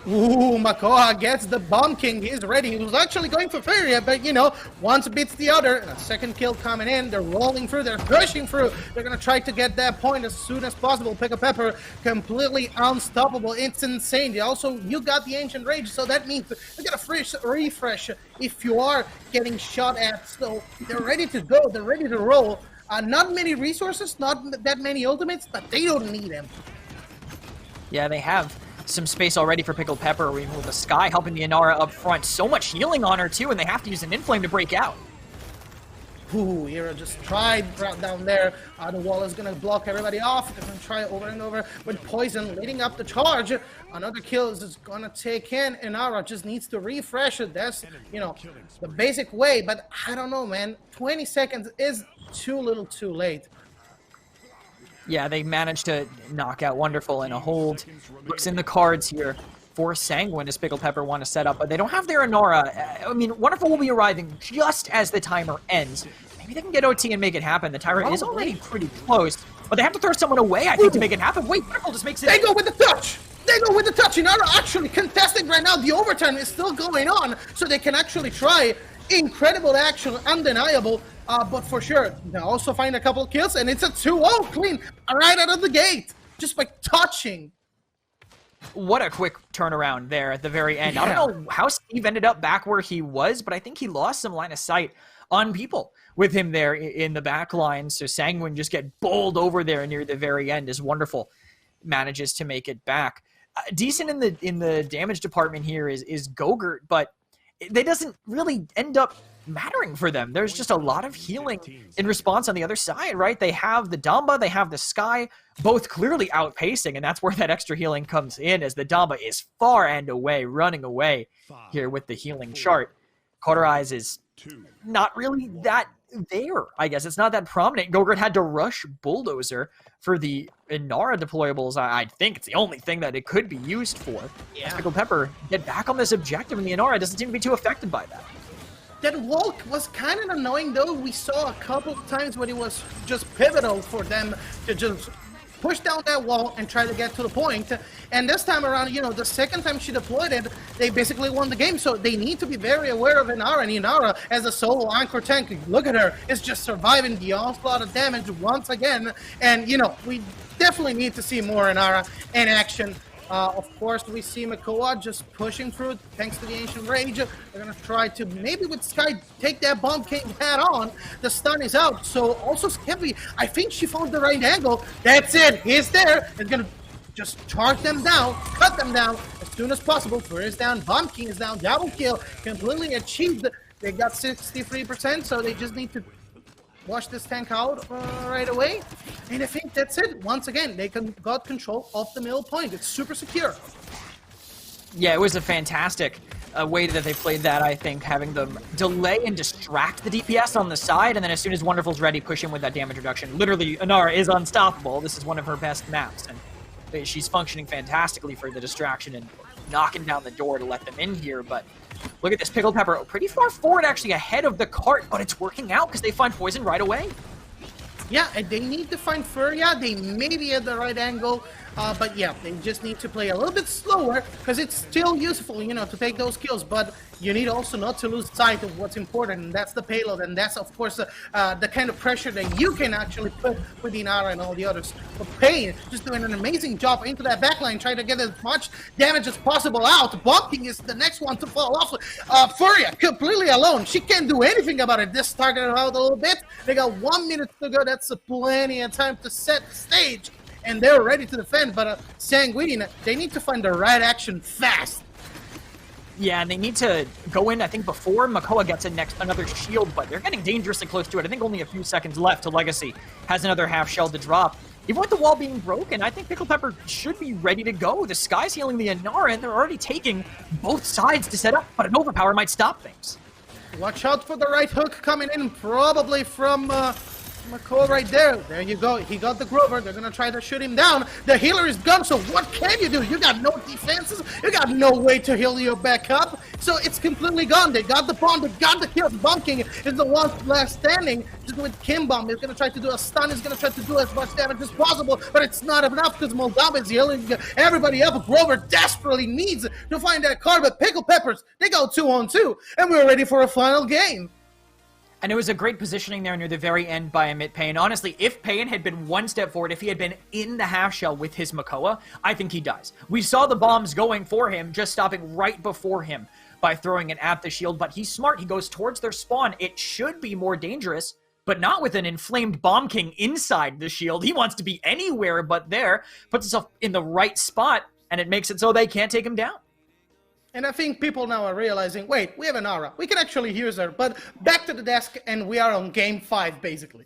Ooh, Makoa gets the Bomb King. He's ready. He was actually going for Furia, but, you know, once beats the other. And a second kill coming in. They're rolling through. They're pushing through. They're going to try to get that point as soon as possible. Pickled Pepper, completely unstoppable. It's insane. Also, you got the Ancient Rage, so that means you get a refresh if you are getting shot at. So they're ready to go. They're ready to roll. Not many resources, not that many ultimates, but they don't need them. Yeah, they have some space already for Pickled Pepper. We move the Sky, helping the Inara up front. So much healing on her, too, and they have to use an Inflame to break out. Ooh, Hero just tried right down there. The wall is going to block everybody off. They're going to try over and over with Poison, leading up the charge. Another kill is going to take in. Inara just needs to refresh it. That's, you know, the basic way. But I don't know, man. 20 seconds is too little too late. Yeah, they managed to knock out Wonderful in a hold. Looks in the cards here for Sanguine as Pickled Pepper want to set up, but they don't have their Inara. I mean, Wonderful will be arriving just as the timer ends. Maybe they can get OT and make it happen. The timer is already pretty close, but they have to throw someone away, I think, to make it happen. Wait, Wonderful just makes it... They go with the touch! They go with the touch! Inara actually contesting right now. The overtime is still going on, so they can actually try. Incredible action, undeniable. But for sure, they also find a couple kills, and it's a 2-0 clean right out of the gate, just by touching. What a quick turnaround there at the very end. Yeah. I don't know how Steve ended up back where he was, but I think he lost some line of sight on people with him there in the back line. So Sanguine just get bowled over there near the very end as Wonderful manages to make it back. Decent in the damage department here is Gogurt, but they doesn't really end up mattering for them. There's just a lot of healing in response on the other side, right? They have the Damba, they have the Sky, both clearly outpacing, and that's where that extra healing comes in, as the Damba is far and away, running away here with the healing chart. Cauterize is not really that there, I guess. It's not that prominent. Gogurt had to rush Bulldozer for the Inara deployables. I think it's the only thing that it could be used for. Yeah. Pickled Pepper get back on this objective, and the Inara doesn't seem to be too affected by that. That wall was kind of annoying, though. We saw a couple of times when it was just pivotal for them to just push down that wall and try to get to the point. And this time around, you know, the second time she deployed it, they basically won the game. So they need to be very aware of Inara. And Inara, as a solo anchor tank, look at her, is just surviving the onslaught of damage once again. And, you know, we definitely need to see more Inara in action. Of course, we see Makoa just pushing through thanks to the Ancient Rage. They're going to try to, maybe with Sky, take that Bomb King head on. The stun is out. So also Skippy, I think she found the right angle. That's it. He's there. He's going to just charge them down, cut them down as soon as possible. Fury is down. Bomb King is down. Double kill. Completely achieved. They got 63%, so they just need to wash this tank out right away. And I think that's it. Once again, they got control of the middle point. It's super secure. Yeah, it was a fantastic way that they played that, I think, having them delay and distract the DPS on the side, and then as soon as Wonderful's ready, push in with that damage reduction. Literally, Inara is unstoppable. This is one of her best maps, and she's functioning fantastically for the distraction and knocking down the door to let them in here, but look at this, Pickled Pepper pretty far forward, actually ahead of the cart, but it's working out because they find Poison right away. Yeah, and they need to find Furia. They may be at the right angle, but yeah, they just need to play a little bit slower because it's still useful, you know, to take those kills, but you need also not to lose sight of what's important, and that's the payload, and that's, of course, the kind of pressure that you can actually put with Inara and all the others. But Pain just doing an amazing job into that backline, trying to get as much damage as possible out. Bomb King is the next one to fall off. Furia, completely alone. She can't do anything about it. This targeted out a little bit. They got 1 minute to go. That's plenty of time to set the stage, and they're ready to defend, but Sanguine, they need to find the right action fast. Yeah, and they need to go in, I think, before Makoa gets in another shield, but they're getting dangerously close to it. I think only a few seconds left to Legacy. Has another half shell to drop. Even with the wall being broken, I think Pickled Pepper should be ready to go. The Sky's healing the Inara, and they're already taking both sides to set up, but an overpower might stop things. Watch out for the right hook coming in, probably from Makoa right there. There you go. He got the Grover. They're going to try to shoot him down. The healer is gone, so what can you do? You got no defenses. You got no way to heal you back up. So it's completely gone. They got the bomb. They got the kills. Bunking is the one last standing. Just with Kim Bomb. He's going to try to do a stun. He's going to try to do as much damage as possible, but it's not enough because Moldova is healing everybody up. Grover desperately needs to find that card, but Pickled Peppers, they go 2-on-2, and we're ready for a final game. And it was a great positioning there near the very end by Amit Payne. Honestly, if Payne had been one step forward, if he had been in the half shell with his Makoa, I think he dies. We saw the bombs going for him, just stopping right before him by throwing it at the shield, but he's smart. He goes towards their spawn. It should be more dangerous, but not with an inflamed Bomb King inside the shield. He wants to be anywhere but there, puts himself in the right spot, and it makes it so they can't take him down. And I think people now are realizing, wait, we have an aura. We can actually use her, but back to the desk, and we are on game 5, basically.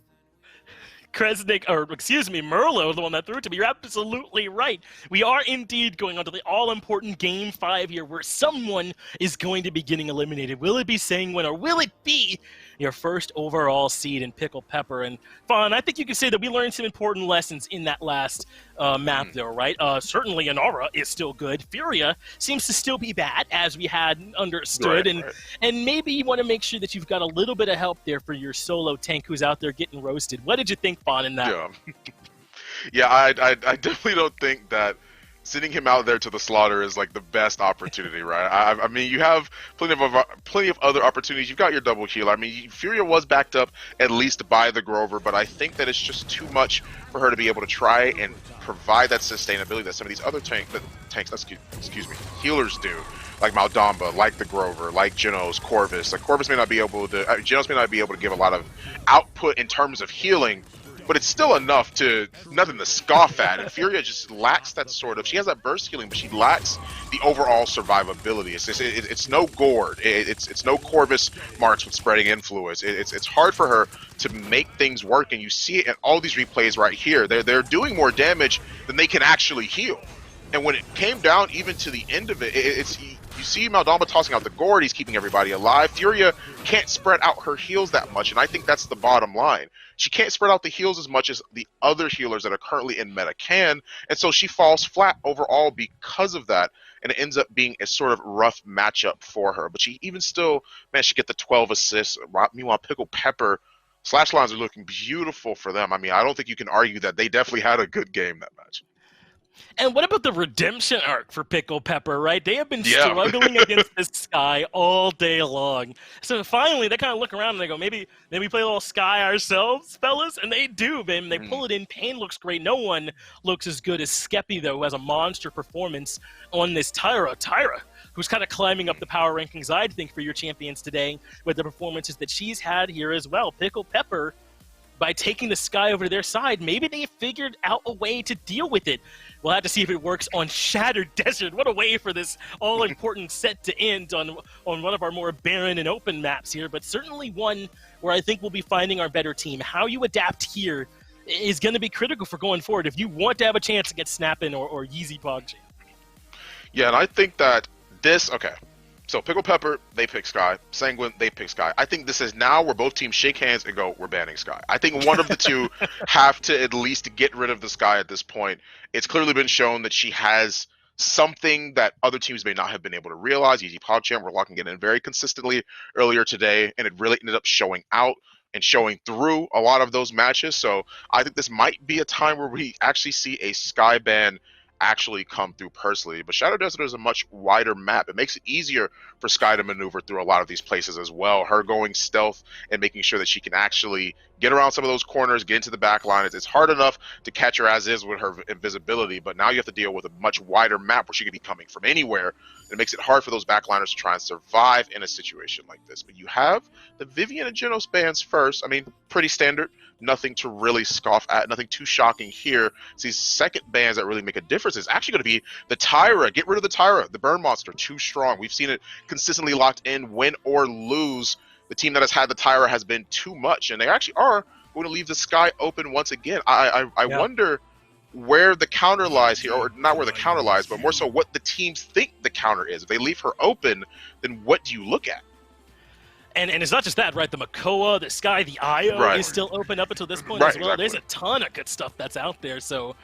Kresnik, or excuse me, Merlo, the one that threw it to me. You're absolutely right. We are indeed going on to the all-important Game 5 here, where someone is going to be getting eliminated. Will it be Sanguine, or will it be your first overall seed in Pickled Pepper? And Fawn, I think you can say that we learned some important lessons in that last map, though, right? Certainly Inara is still good. Furia seems to still be bad, as we had understood. Right. And maybe you want to make sure that you've got a little bit of help there for your solo tank who's out there getting roasted. What did you think, Fawn, in that? Yeah, I definitely don't think that sending him out there to the slaughter is like the best opportunity, right? I mean, you have plenty of other opportunities. You've got your double healer. I mean, Furia was backed up at least by the Grover, but I think that it's just too much for her to be able to try and provide that sustainability that some of these other healers do, like Maldamba, like the Grover, like Genos, Corvus. Like Corvus may not be able to, Genos may not be able to give a lot of output in terms of healing, but it's still nothing to scoff at. And Furia just lacks that sort of, she has that burst healing, but she lacks the overall survivability. It's no Gord. It's no Corvus marks with spreading influence. It's hard for her to make things work, and you see it in all these replays right here. They're doing more damage than they can actually heal. And when it came down even to the end of it, you see Maldamba tossing out the Gord, he's keeping everybody alive. Furia can't spread out her heals that much, and I think that's the bottom line. She can't spread out the heals as much as the other healers that are currently in meta can, and so she falls flat overall because of that, and it ends up being a sort of rough matchup for her. But she even still managed to get the 12 assists. Meanwhile, Pickled Pepper, slash lines are looking beautiful for them. I mean, I don't think you can argue that they definitely had a good game that match. And what about the redemption arc for Pickled Pepper, right? They have been struggling against this Sky all day long. So finally, they kind of look around and they go, maybe play a little Sky ourselves, fellas? And they do, man. They pull it in. Payne looks great. No one looks as good as Skeppy, though, who has a monster performance on this Tyra. Tyra, who's kind of climbing up the power rankings, I think, for your champions today with the performances that she's had here as well. Pickled Pepper, by taking the Sky over to their side, maybe they figured out a way to deal with it. We'll have to see if it works on Shattered Desert. What a way for this all-important set to end on one of our more barren and open maps here, but certainly one where I think we'll be finding our better team. How you adapt here is going to be critical for going forward if you want to have a chance to get Snappin' or Yeezy Pogchamp. Yeah, and I think that so Pickled Pepper, they pick Sky. Sanguine, they pick Sky. I think this is now where both teams shake hands and go, we're banning Sky. I think one of the two have to at least get rid of the Sky at this point. It's clearly been shown that she has something that other teams may not have been able to realize. Yeezy Pogchamp were locking it in very consistently earlier today, and it really ended up showing out and showing through a lot of those matches. So I think this might be a time where we actually see a Sky ban actually come through personally. But Shadow Desert is a much wider map. It makes it easier for Sky to maneuver through a lot of these places as well. Her going stealth and making sure that she can actually get around some of those corners, get into the back line. It's hard enough to catch her as is with her invisibility, but now you have to deal with a much wider map where she could be coming from anywhere. It makes it hard for those backliners to try and survive in a situation like this. But you have the Vivian and Genos bans first. I mean, pretty standard. Nothing to really scoff at. Nothing too shocking here. It's these second bans that really make a difference is actually going to be the Tyra. Get rid of the Tyra. The Burn Monster, too strong. We've seen it consistently locked in, win or lose. The team that has had the Tyra has been too much, and they actually are going to leave the sky open once again. I wonder where the counter lies here, or not where the counter lies, but more so what the teams think the counter is. If they leave her open, then what do you look at? And it's not just that, right? The Makoa, the Sky, the Io is still open up until this point as well. There's a ton of good stuff that's out there, so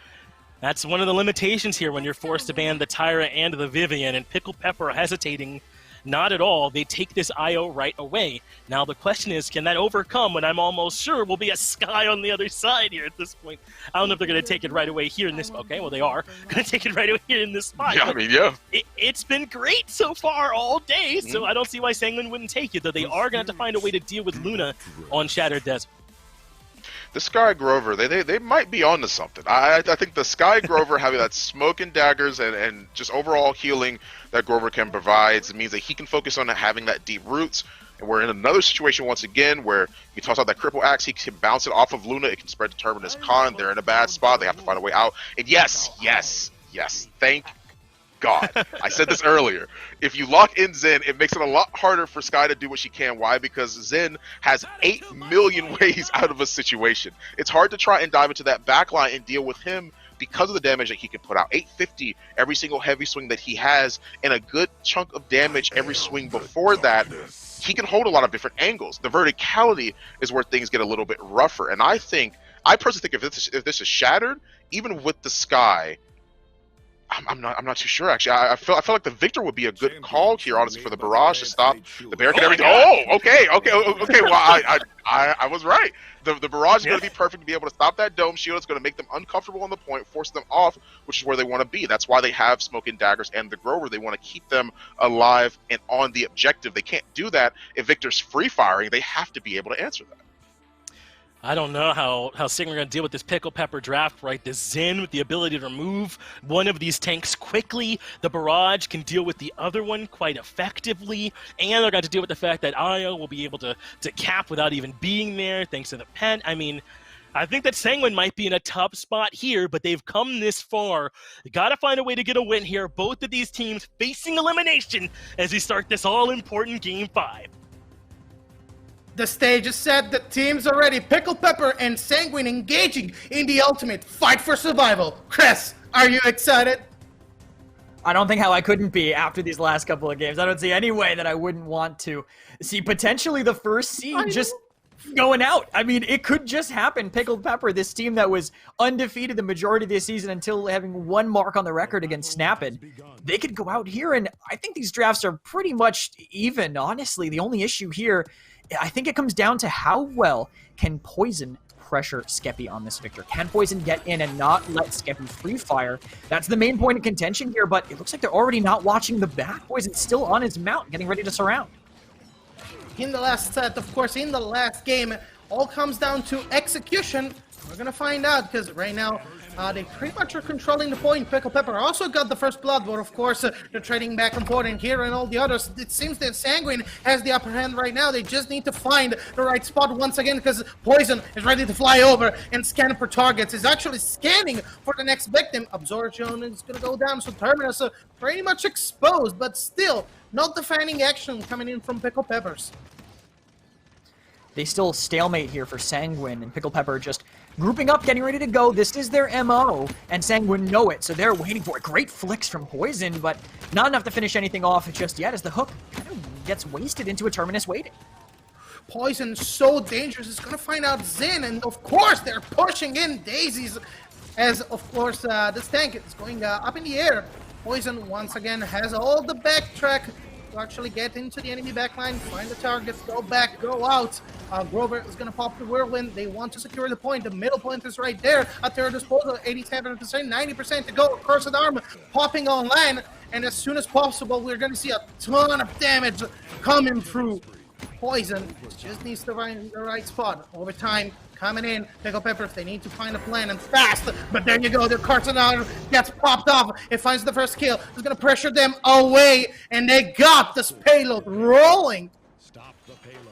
that's one of the limitations here when you're forced to ban the Tyra and the Vivian, and Pickled Pepper hesitating. Not at all. They take this IO right away. Now the question is, can that overcome when I'm almost sure will be a Sky on the other side here at this point? I don't know if they're going to take it right away here in this. Okay, well, they are going to take it right away here in this spot. Yeah, I mean, yeah. It's been great so far all day, so I don't see why Sanguine wouldn't take it, though they are going to have to find a way to deal with Luna on Shattered Desert. The Sky Grover, they might be onto something. I think the Sky Grover having that smoke and daggers and just overall healing that Grover can provide means that he can focus on having that deep roots. And we're in another situation once again where he toss out that cripple axe, he can bounce it off of Luna, it can spread to Terminus Con. They're in a bad spot, they have to find a way out. And yes, thank God. I said this earlier. If you lock in Zen, it makes it a lot harder for Sky to do what she can. Why? Because Zen has 8 million ways out of a situation. It's hard to try and dive into that backline and deal with him because of the damage that he can put out. 850 every single heavy swing that he has, and a good chunk of damage every swing before that. He can hold a lot of different angles. The verticality is where things get a little bit rougher. And I personally think if this is Shattered, even with the Sky, I'm not too sure actually. I feel like the Victor would be a good call here, honestly, for the barrage to stop the barricade. Everything. Okay. Well, I was right. The barrage is going to be perfect to be able to stop that dome shield. It's going to make them uncomfortable on the point, force them off, which is where they want to be. That's why they have Smoke and Daggers and the Grover. They want to keep them alive and on the objective. They can't do that if Victor's free firing. They have to be able to answer that. I don't know how Sigma are going to deal with this Pickled Pepper draft, right? The Zen with the ability to remove one of these tanks quickly. The Barrage can deal with the other one quite effectively. And they're going to deal with the fact that Io will be able to cap without even being there thanks to the pen. I mean, I think that Sanguine might be in a tough spot here, but they've come this far. They got to find a way to get a win here. Both of these teams facing elimination as we start this all-important Game 5. The stage is set, the teams are ready. Pickled Pepper and Sanguine engaging in the ultimate fight for survival. Chris, are you excited? I don't think how I couldn't be after these last couple of games. I don't see any way that I wouldn't want to see potentially the first seed just going out. I mean, it could just happen. Pickled Pepper, this team that was undefeated the majority of this season until having one mark on the record against Snappin', they could go out here, and I think these drafts are pretty much even, honestly. The only issue here, I think it comes down to how well can Poison pressure Skeppy on this Victor. Can Poison get in and not let Skeppy free fire? That's the main point of contention here, but it looks like they're already not watching the back. Poison's still on his mount, getting ready to surround. In the last set, of course, in the last game, all comes down to execution. We're going to find out, because right now, they pretty much are controlling the point. Pickled Pepper also got the first blood, but of course, they're trading back and forth, and here and all the others. It seems that Sanguine has the upper hand right now. They just need to find the right spot once again, because Poison is ready to fly over and scan for targets. He's actually scanning for the next victim. Absorption is going to go down, so Terminus pretty much exposed, but still not defending action coming in from Pickled Peppers. They still stalemate here for Sanguine, and Pickled Pepper just grouping up, getting ready to go. This is their MO, and Sanguine know it, so they're waiting for it. Great flicks from Poison, but not enough to finish anything off just yet as the hook kind of gets wasted into a Terminus waiting. Poison so dangerous. It's going to find out Zen, and of course they're pushing in Daisies as, of course, this tank is going up in the air. Poison, once again, has all the backtrack to actually get into the enemy backline, find the targets, go back, go out. Grover is going to pop the Whirlwind. They want to secure the point. The middle point is right there at their disposal. 87%, 90% to go. Cursed Arm popping online. And as soon as possible, we're going to see a ton of damage coming through. Poison just needs to find the right spot. Over time, coming in, Pickled Pepper, if they need to find a plan and fast. But there you go, their carton out gets popped off. It finds the first kill. It's going to pressure them away, and they got this payload rolling. Stop the payload.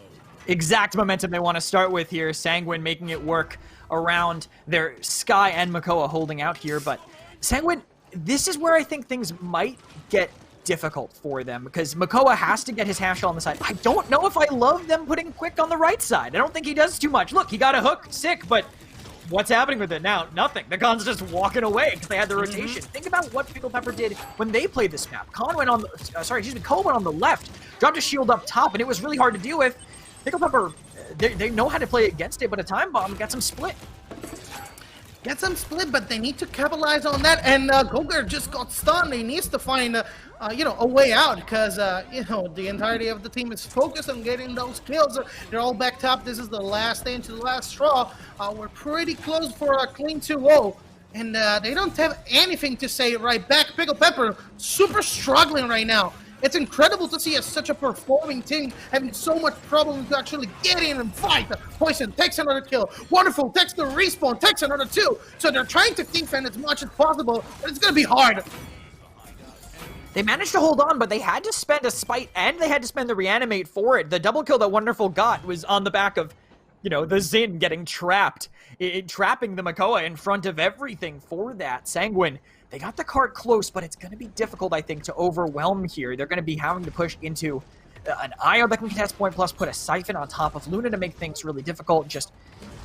Exact momentum they want to start with here. Sanguine making it work around their Sky and Makoa holding out here. But Sanguine, this is where I think things might get difficult for them, because Makoa has to get his hash on the side. I don't know if I love them putting Quick on the right side. I don't think he does too much. Look, he got a hook, sick, but what's happening with it now? Nothing. The Khan's just walking away because they had the rotation. Think about what Pickled Pepper did when they played this map. Koa went on the left, dropped a shield up top, and it was really hard to deal with. Pickled Pepper, they know how to play against it, but a time bomb gets them split. Get some split, but they need to capitalize on that. And Goger just got stunned. He needs to find, a way out, because, the entirety of the team is focused on getting those kills. They're all backed up. This is the last inch, the last straw. We're pretty close for a clean 2-0. And they don't have anything to say right back. Pickled Pepper, super struggling right now. It's incredible to see such a performing team having so much problem to actually get in and fight. Poison takes another kill. Wonderful takes the respawn, takes another 2. So they're trying to defend as much as possible, but it's going to be hard. They managed to hold on, but they had to spend a spite and they had to spend the reanimate for it. The double kill that Wonderful got was on the back of, the Xin getting trapped. Trapping the Makoa in front of everything for that. Sanguine, they got the cart close, but it's going to be difficult, I think, to overwhelm here. They're going to be having to push into an IO that can contest point, plus put a Siphon on top of Luna to make things really difficult. Just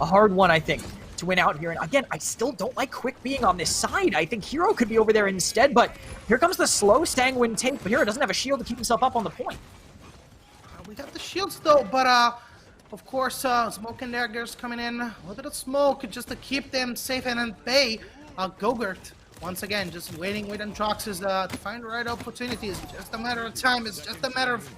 a hard one, I think, to win out here. And again, I still don't like Quick being on this side. I think Hero could be over there instead, but here comes the slow Sanguine take. But Hero doesn't have a shield to keep himself up on the point. We got the shields, though, but of course, smoke and daggers coming in. A little bit of smoke just to keep them safe and at bay. Gogurt, once again, just waiting with Antrox's to find the right opportunity. It's just a matter of time. It's just a matter of,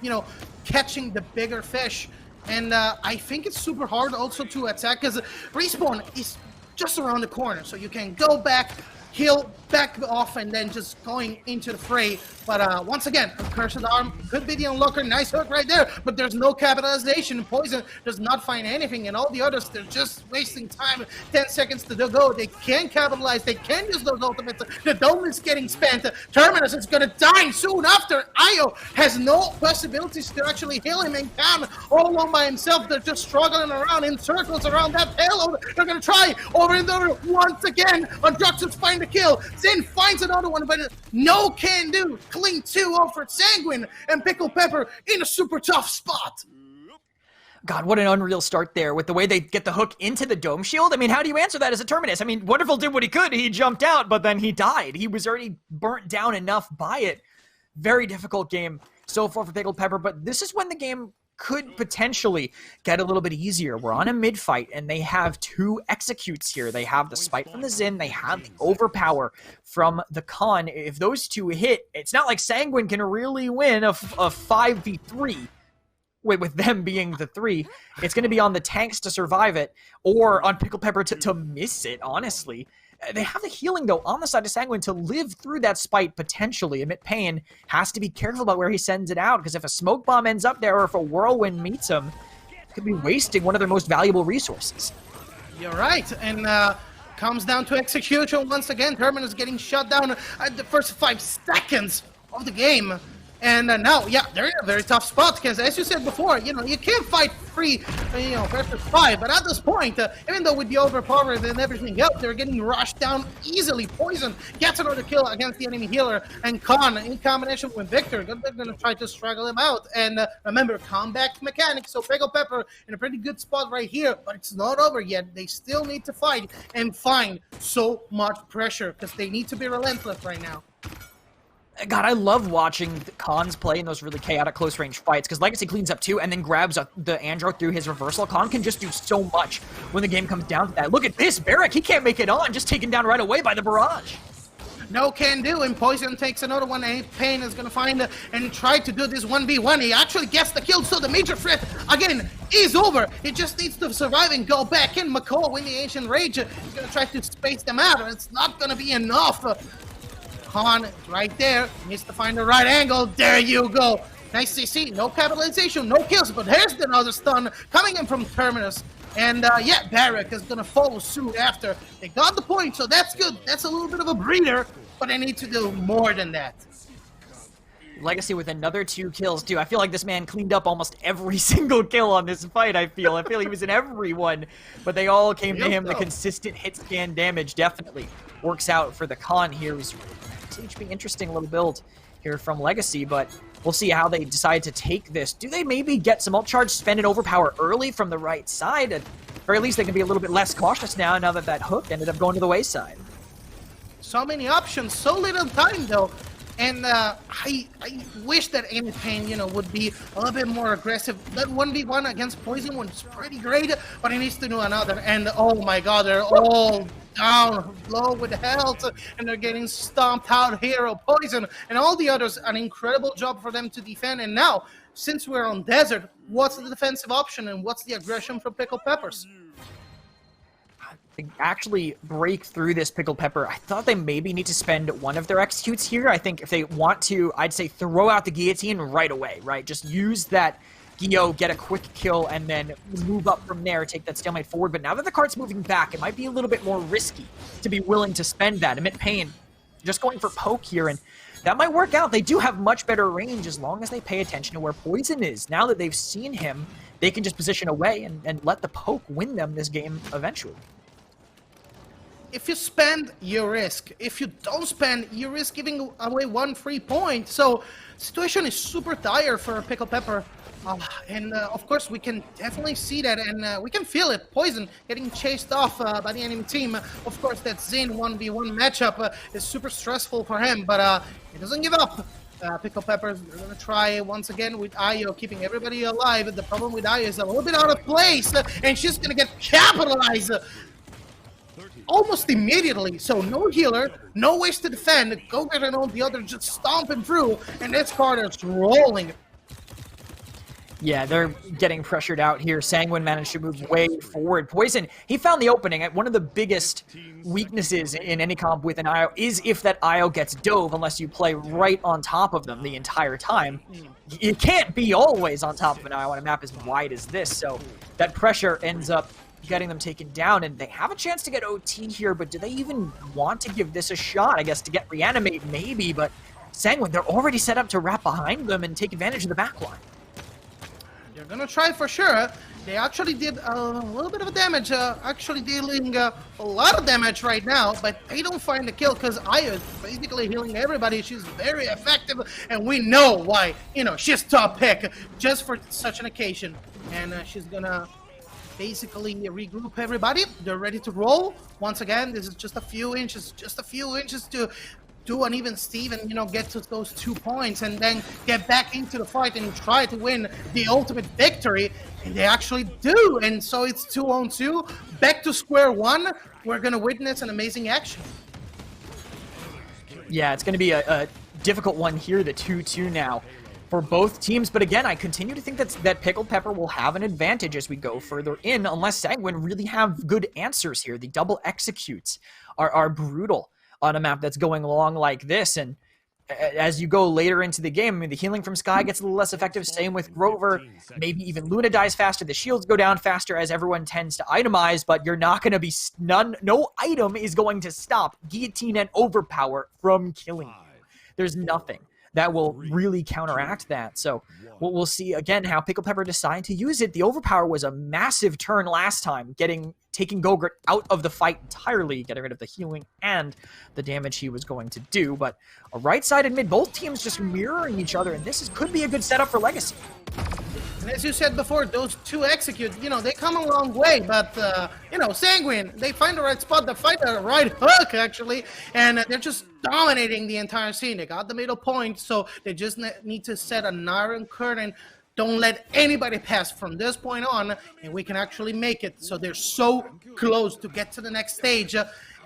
catching the bigger fish. And I think it's super hard also to attack, because respawn is just around the corner. So you can go back, heal, back off, and then just going into the fray. But once again, Cursed Arm could be the unlocker. Nice hook right there, but there's no capitalization. Poison does not find anything, and all the others, they're just wasting time. 10 seconds to go. They can capitalize. They can use those ultimates. The dome is getting spent. Terminus is going to die soon after. Io has no possibilities to actually heal him and Khan all alone by himself. They're just struggling around in circles around that payload. They're going to try over and over once again. Androxus find the kill. Zin finds another one, but no can do. Clean 2-0 for Sanguine, and Pickled Pepper in a super tough spot. God, what an unreal start there with the way they get the hook into the dome shield. I mean, how do you answer that as a Terminus? I mean, Wonderful did what he could. He jumped out, but then he died. He was already burnt down enough by it. Very difficult game so far for Pickled Pepper, but this is when the game could potentially get a little bit easier. We're on a mid-fight, and they have 2 executes here. They have the Spite from the Xin, they have the Overpower from the Khan. If those 2 hit, it's not like Sanguine can really win a 5v3 with them being the 3. It's going to be on the tanks to survive it, or on Pickled Pepper to miss it, honestly. They have the healing, though, on the side of Sanguine to live through that spite, potentially. Emit Pain has to be careful about where he sends it out, because if a smoke bomb ends up there, or if a whirlwind meets him, it could be wasting one of their most valuable resources. You're right, and comes down to execution once again. Terminus getting shut down at the first 5 seconds of the game. And now, yeah, they're in a very tough spot, because as you said before, you can't fight free, versus 5. But at this point, even though with the overpower and everything else, they're getting rushed down easily. Poison gets another kill against the enemy healer, and Khan, in combination with Victor, they're going to try to struggle him out. And remember, comeback mechanics, so Pickled Pepper in a pretty good spot right here, but it's not over yet. They still need to fight and find so much pressure, because they need to be relentless right now. God, I love watching the Khans play in those really chaotic close-range fights, because Legacy cleans up too and then grabs the Andro through his reversal. Khan can just do so much when the game comes down to that. Look at this, Barrack, he can't make it on, just taken down right away by the barrage. No can do, and Poison takes another one, and Pain is going to find and try to do this 1v1. He actually gets the kill, so the major threat, again, is over. He just needs to survive and go back in. Makoa with the Ancient Rage is going to try to space them out, and it's not going to be enough. Khan right there, needs to find the right angle. There you go. Nice CC, no capitalization, no kills, but here's another stun coming in from Terminus. And yeah, Barrack is going to follow suit after. They got the point, so that's good. That's a little bit of a breather, but they need to do more than that. Legacy with another 2 kills, too. I feel like this man cleaned up almost every single kill on this fight, I feel he was in every one, but they all came to him. The consistent hit scan damage definitely works out for the Khan here. It was HP interesting little build here from Legacy, but we'll see how they decide to take this. Do they maybe get some ult charge, spend an overpower early from the right side? At very least, they can be a little bit less cautious now that that hook ended up going to the wayside. So many options, so little time, though. And I wish that Pain, would be a little bit more aggressive. That 1v1 against Poison was pretty great, but he needs to do another. And oh my god, they're all down, low with health, and they're getting stomped out here. Poison and all the others, an incredible job for them to defend. And now, since we're on desert, what's the defensive option and what's the aggression from Pickled Peppers? Actually break through this Pickled Pepper, I thought they maybe need to spend one of their executes here. I think if they want to, I'd say throw out the guillotine right away, right? Just use that Gio, get a quick kill, and then move up from there, take that stalemate forward. But now that the cart's moving back, it might be a little bit more risky to be willing to spend that. Pain just going for poke here, and that might work out. They do have much better range as long as they pay attention to where Poison is. Now that they've seen him, they can just position away and let the poke win them this game eventually. If you spend, you risk. If you don't spend, you risk giving away 1 free point. So, situation is super dire for Pickled Pepper. And of course, we can definitely see that, and we can feel it. Poison getting chased off by the enemy team. Of course, that Zin 1v1 matchup is super stressful for him, but he doesn't give up. Pickled Peppers, they're going to try once again with Ayo, keeping everybody alive. The problem with Ayo is a little bit out of place, and she's going to get capitalized almost immediately. So no healer, no ways to defend. Go-Get and all the others just stomping through, and this card is rolling. Yeah, they're getting pressured out here. Sanguine managed to move way forward. Poison, he found the opening. One of the biggest weaknesses in any comp with an IO is if that IO gets dove, unless you play right on top of them the entire time. You can't be always on top of an IO on a map as wide as this, so that pressure ends up getting them taken down, and they have a chance to get OT here, but do they even want to give this a shot? I guess to get reanimate, maybe, but Sanguine, they're already set up to wrap behind them and take advantage of the backline. They're gonna try for sure. They actually did a little bit of damage, actually dealing a lot of damage right now, but they don't find the kill because Aya is basically healing everybody. She's very effective, and we know why. She's top pick just for such an occasion. And she's gonna basically regroup everybody. They're ready to roll. Once again, this is just a few inches to do an even Steve and, get to those 2 points and then get back into the fight and try to win the ultimate victory. And they actually do. And so it's 2-on-2. Back to square one. We're going to witness an amazing action. Yeah, it's going to be a difficult one here, the 2-2 now for both teams. But again, I continue to think that Pickled Pepper will have an advantage as we go further in, unless Sanguine really have good answers here. The double executes are brutal on a map that's going along like this, and as you go later into the game, the healing from Sky gets a little less effective, same with Grover, maybe even Luna dies faster, the shields go down faster as everyone tends to itemize, but you're not going to be, no item is going to stop Guillotine and Overpower from killing you. There's nothing that will really counteract that, so we'll see again how Pickled Pepper decide to use it. The Overpower was a massive turn last time, taking Gogurt out of the fight entirely, getting rid of the healing and the damage he was going to do. But a right-sided mid, both teams just mirroring each other, and this could be a good setup for Legacy. And as you said before, those two execute, they come a long way, but, Sanguine, they find the right spot, they find the right hook, actually, and they're just dominating the entire scene. They got the middle point, so they just need to set an iron curtain. Don't let anybody pass from this point on, and we can actually make it. So they're so close to get to the next stage.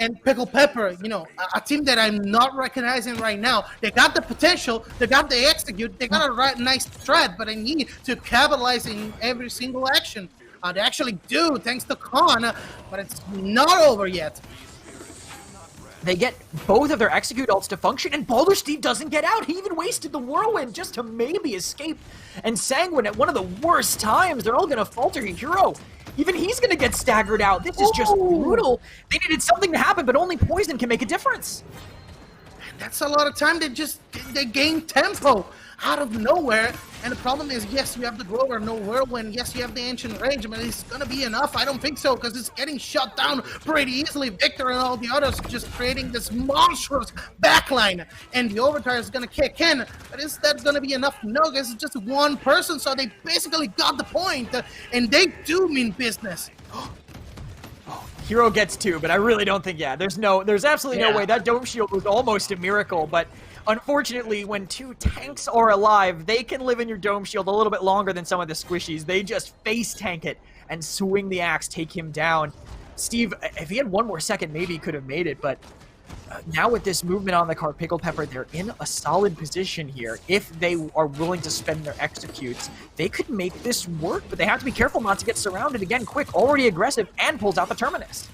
And Pickled Pepper, a team that I'm not recognizing right now. They got the potential, they got the execute, they got a nice strat, but I need to capitalize in every single action. They actually do, thanks to Khan, but it's not over yet. They get both of their execute ults to function, and Boulder Steve doesn't get out. He even wasted the whirlwind just to maybe escape. And Sanguine at one of the worst times. They're all gonna falter. Hero, even he's gonna get staggered out. This is just brutal. They needed something to happen, but only Poison can make a difference. That's a lot of time. They gain tempo out of nowhere. And the problem is, yes, you have the Grover, no Whirlwind. Yes, you have the Ancient Rage, but it's going to be enough. I don't think so, because it's getting shut down pretty easily. Victor and all the others just creating this monstrous backline. And the Overtime is going to kick in. But is that going to be enough? No, because it's just one person, so they basically got the point. And they do mean business. Hero gets 2, but I really don't think, there's absolutely no way. That Dome Shield was almost a miracle, but unfortunately, when 2 tanks are alive, they can live in your Dome Shield a little bit longer than some of the squishies. They just face tank it and swing the axe, take him down. Steve, if he had one more second, maybe he could have made it, but now with this movement on the card, Pickled Pepper, they're in a solid position here. If they are willing to spend their executes, they could make this work, but they have to be careful not to get surrounded again quick, already aggressive, and pulls out the Terminus.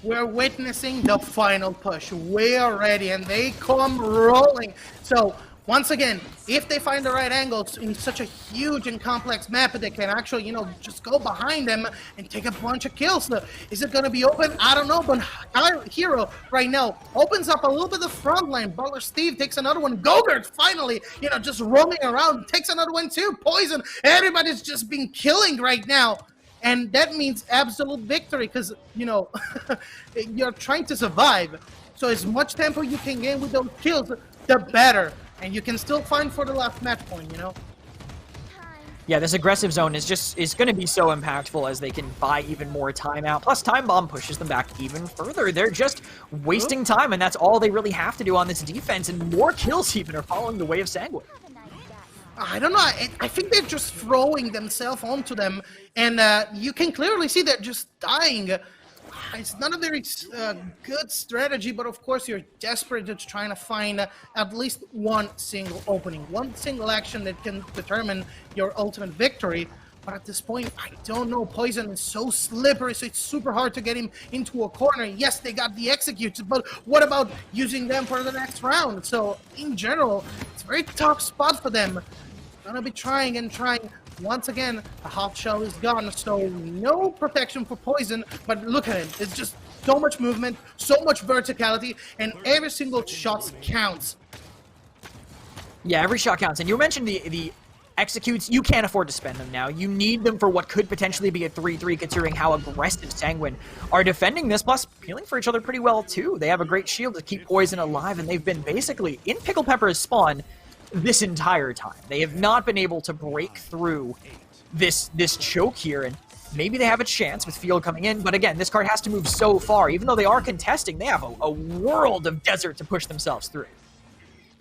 We're witnessing the final push. We are ready, and they come rolling. So, once again, if they find the right angles in such a huge and complex map, they can actually, just go behind them and take a bunch of kills. Is it going to be open? I don't know, but Hero right now opens up a little bit of the front line. Butler Steve takes another one. Gogurt finally, just roaming around, takes another one too. Poison. Everybody's just been killing right now. And that means absolute victory because, you're trying to survive. So as much tempo you can gain with those kills, the better. And you can still find for the last match point, Yeah, this aggressive zone is going to be so impactful as they can buy even more time out. Plus, Time Bomb pushes them back even further. They're just wasting time, and that's all they really have to do on this defense. And more kills even are following the way of Sanguine. I don't know. I think they're just throwing themselves onto them, and you can clearly see they're just dying. It's not a very good strategy, but of course you're desperate at trying to find at least one single opening, one single action that can determine your ultimate victory. But at this point, I don't know. Poison is so slippery, so it's super hard to get him into a corner. Yes, they got the executes, but what about using them for the next round? So, in general, it's a very tough spot for them. Gonna be trying and trying. Once again, the half shell is gone, so no protection for Poison, but look at him. It's just so much movement, so much verticality, and every single shot counts. Yeah, every shot counts. And you mentioned the executes. You can't afford to spend them now. You need them for what could potentially be a 3-3, considering how aggressive Sanguine are defending this, plus healing for each other pretty well, too. They have a great shield to keep Poison alive, and they've been basically in Pickled Pepper's spawn this entire time. They have not been able to break through this choke here, and maybe they have a chance with Field coming in, but again, this card has to move so far. Even though they are contesting, they have a world of desert to push themselves through.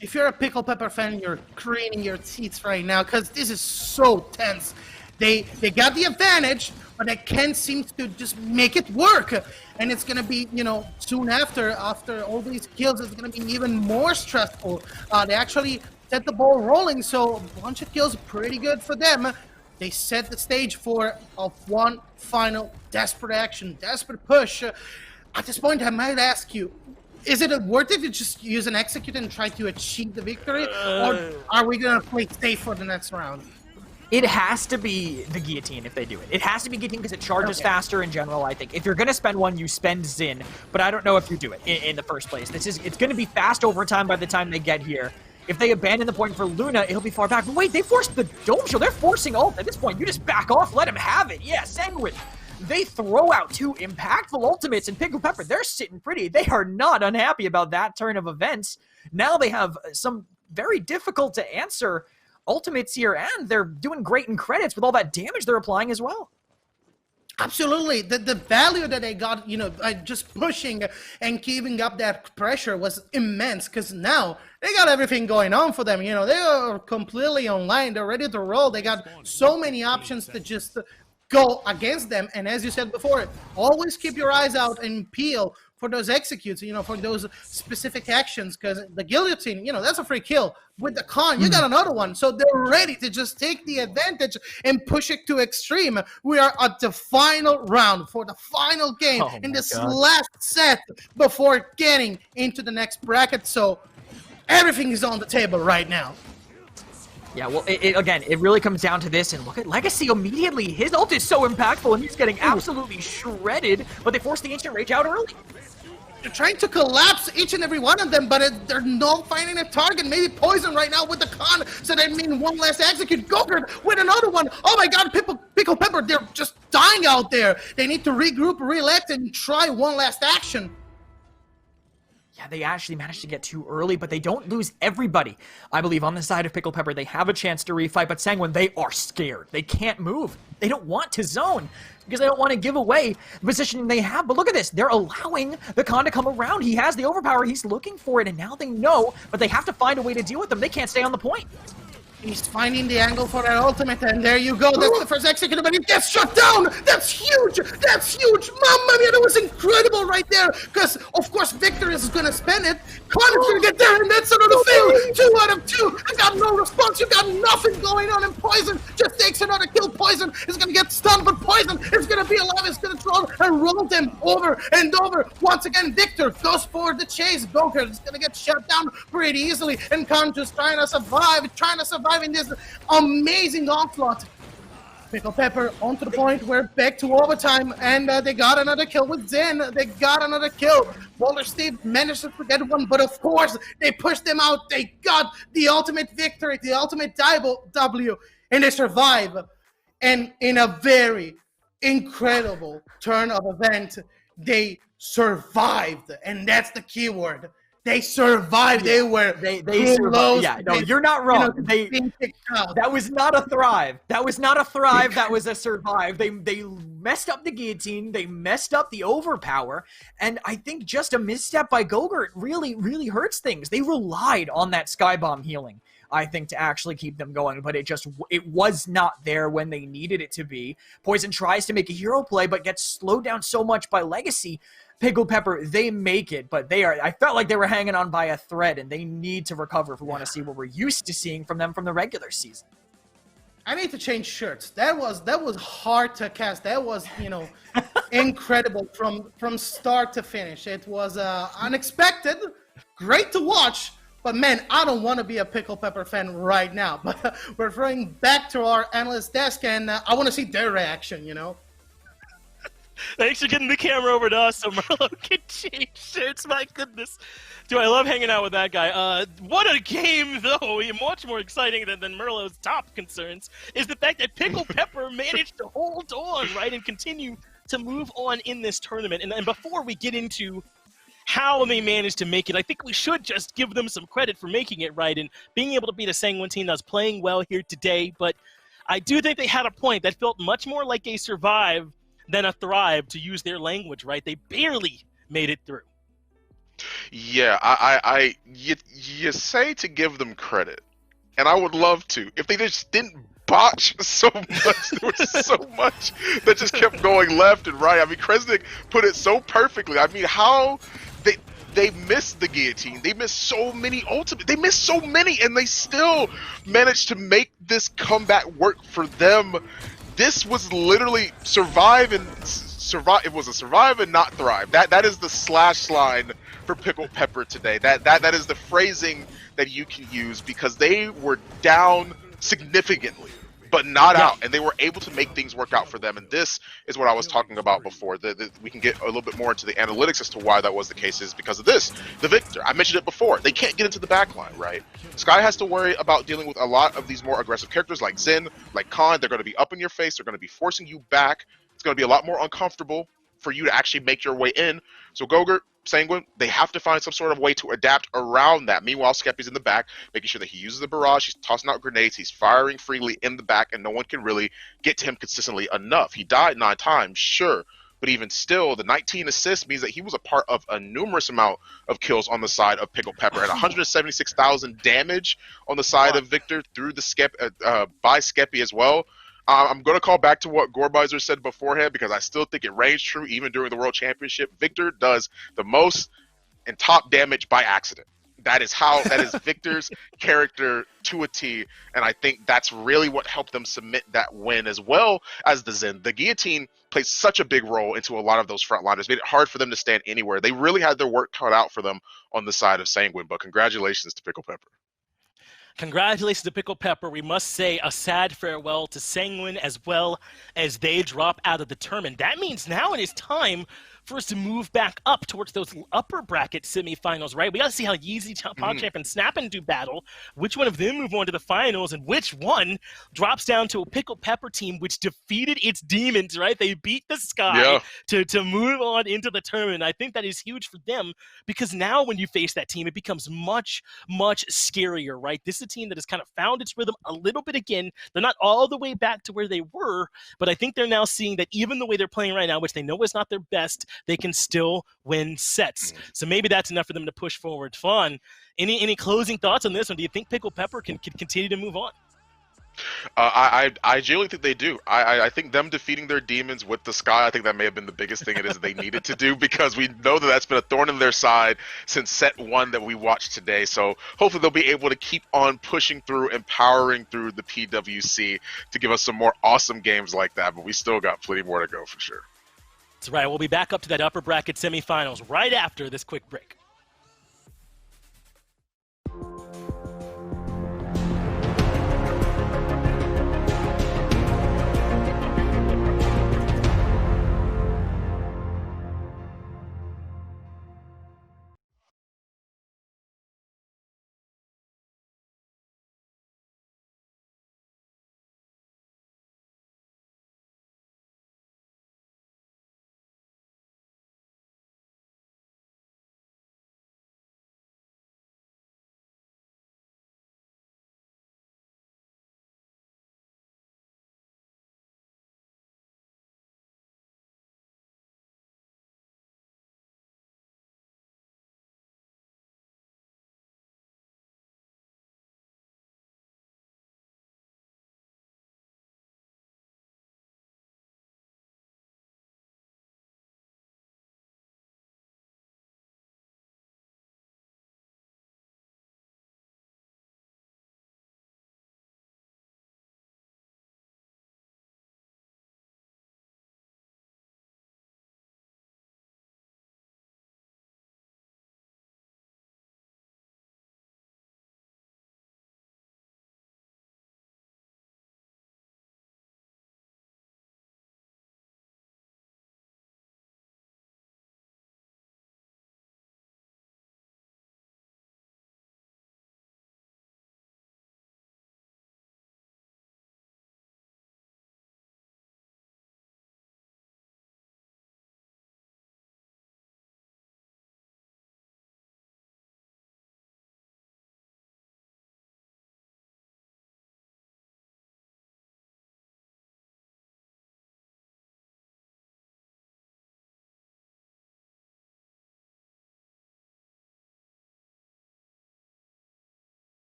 If you're a Pickled Pepper fan, you're craning your teeth right now, because this is so tense. They got the advantage, but they can't seem to just make it work. And it's going to be, soon after all these kills, it's going to be even more stressful. They actually set the ball rolling, so a bunch of kills, pretty good for them. They set the stage for one final desperate action, desperate push. At this point, I might ask you, is it worth it to just use an execute and try to achieve the victory? Or are we going to play safe for the next round? It has to be the Guillotine if they do it. It has to be Guillotine because it charges faster in general, I think. If you're going to spend one, you spend Xin, but I don't know if you do it in the first place. It's going to be fast overtime by the time they get here. If they abandon the point for Luna, it'll be far back. But wait, they forced the Dome Shield. They're forcing ult. At this point, you just back off, let him have it. Yeah, Sanguine. They throw out 2 impactful ultimates, and Pickled Pepper, they're sitting pretty. They are not unhappy about that turn of events. Now they have some very difficult to answer ultimates here, and they're doing great in credits with all that damage they're applying as well. Absolutely. The value that they got, just pushing and keeping up that pressure was immense, because now they got everything going on for them. They are completely online. They're ready to roll. They got so many options to just go against them. And as you said before, always keep your eyes out and peel for those executes, for those specific actions, because the guillotine, that's a free kill. With the con, you got another one. So they're ready to just take the advantage and push it to extreme. We are at the final round for the final game in this last set before getting into the next bracket. So everything is on the table right now. Yeah, well, again, it really comes down to this, and look at Legacy immediately. His ult is so impactful, and he's getting absolutely shredded, but they forced the Ancient Rage out early. They're trying to collapse each and every one of them, but they're not finding a target. Maybe Poison right now with the con, so they mean one last execute. Gogurt with another one. Oh my god, Pickled Pepper, they're just dying out there. They need to regroup, relax, and try one last action. Yeah, they actually managed to get too early, but they don't lose everybody. I believe on the side of Pickled Pepper, they have a chance to refight, but Sanguine, they are scared. They can't move. They don't want to zone because they don't want to give away the positioning they have. But look at this. They're allowing the con to come around. He has the overpower. He's looking for it, and now they know, but they have to find a way to deal with them. They can't stay on the point. He's finding the angle for that ultimate, and there you go. That's the first execute, but he gets shut down. That's huge. That's huge. Mamma mia, that was incredible right there. Because, of course, Victor is going to spend it. Connor's going to get there, and that's another fail. 2 out of 2. I got no response. You got nothing going on, and Poison just takes another kill. Poison is going to get stunned, but Poison is going to be alive. He's going to throw and roll them over and over. Once again, Victor goes for the chase. Gogurt is going to get shut down pretty easily, and Con just trying to survive in this amazing onslaught. Pickled Pepper onto the point. We're back to overtime, and they got another kill with Zen. They got another kill. Boulder Steve managed to get one, but of course, they pushed them out. They got the ultimate victory, the ultimate W, and they survive. And in a very incredible turn of event, they survived, and that's the key word. They survived. Yeah, they survived. Yeah, no, you're not wrong. That was not a thrive. That was not a thrive. That was a survive. They messed up the guillotine. They messed up the overpower. And I think just a misstep by Gogurt really, really hurts things. They relied on that Skybomb healing, I think, to actually keep them going, but it was not there when they needed it to be. Poison tries to make a hero play, but gets slowed down so much by Legacy. Pickled Pepper, they make it, but I felt like they were hanging on by a thread, and they need to recover if we want to see what we're used to seeing from them from the regular season. I need to change shirts. That was hard to cast. That was, incredible from start to finish. It was unexpected, great to watch, but man, I don't want to be a Pickled Pepper fan right now. But we're throwing back to our analyst desk, and I want to see their reaction, Thanks for getting the camera over to us so Merlo can change shirts. My goodness. Do I love hanging out with that guy. What a game, though. Much more exciting than Merlo's top concerns is the fact that Pickled Pepper managed to hold on, right, and continue to move on in this tournament. And before we get into how they managed to make it, I think we should just give them some credit for making it, right, and being able to beat a Sanguine team that was playing well here today. But I do think they had a point that felt much more like a survive than a thrive, to use their language, right? They barely made it through. Yeah, you say to give them credit, and I would love to. If they just didn't botch so much, there was so much that just kept going left and right. I mean, Kresnik put it so perfectly. I mean, how they missed the guillotine. They missed so many ultimates. They missed so many, and they still managed to make this comeback work for them. This was literally survive. It was a survive and not thrive. That is the slash line for Pickled Pepper today. That is the phrasing that you can use, because they were down significantly, but not out, and they were able to make things work out for them. And this is what I was talking about before. We can get a little bit more into the analytics as to why that was the case, is because of this. The Victor, I mentioned it before, they can't get into the backline, right? Sky has to worry about dealing with a lot of these more aggressive characters like Zen, like Khan. They're going to be up in your face. They're going to be forcing you back. It's going to be a lot more uncomfortable for you to actually make your way in. So Gogurt, Sanguine, they have to find some sort of way to adapt around that. Meanwhile, Skeppy's in the back, making sure that he uses the barrage, he's tossing out grenades, he's firing freely in the back, and no one can really get to him consistently enough. He died 9 times, sure, but even still, the 19 assists means that he was a part of a numerous amount of kills on the side of Pickled Pepper, and 176,000 damage on the side of Victor through the by Skeppy as well. I'm going to call back to what Gorbizer said beforehand because I still think it reigns true even during the World Championship. Victor does the most and top damage by accident. That is Victor's character to a T, and I think that's really what helped them submit that win as well as the Zen. The guillotine plays such a big role into a lot of those frontliners, made it hard for them to stand anywhere. They really had their work cut out for them on the side of Sanguine, but congratulations to Pickled Pepper. Congratulations to Pickled Pepper. We must say a sad farewell to Sanguine as well as they drop out of the tournament. That means now it is time for us to move back up towards those upper bracket semifinals, right? We got to see how Yeezy, PogChamp, and Snappin do battle. Which one of them move on to the finals, and which one drops down to a Pickled Pepper team which defeated its demons, right? They beat the Sky to move on into the tournament. I think that is huge for them because now when you face that team, it becomes much, much scarier, right? This is a team that has kind of found its rhythm a little bit again. They're not all the way back to where they were, but I think they're now seeing that even the way they're playing right now, which they know is not their best, they can still win sets. So maybe that's enough for them to push forward. Fawn, any closing thoughts on this one? Do you think Pickled Pepper can continue to move on? I genuinely think they do. I think them defeating their demons with the Sky, I think that may have been the biggest thing it is they needed to do because we know that that's been a thorn in their side since set 1 that we watched today. So hopefully they'll be able to keep on pushing through and powering through the PWC to give us some more awesome games like that. But we still got plenty more to go for sure. That's right. We'll be back up to that upper bracket semifinals right after this quick break.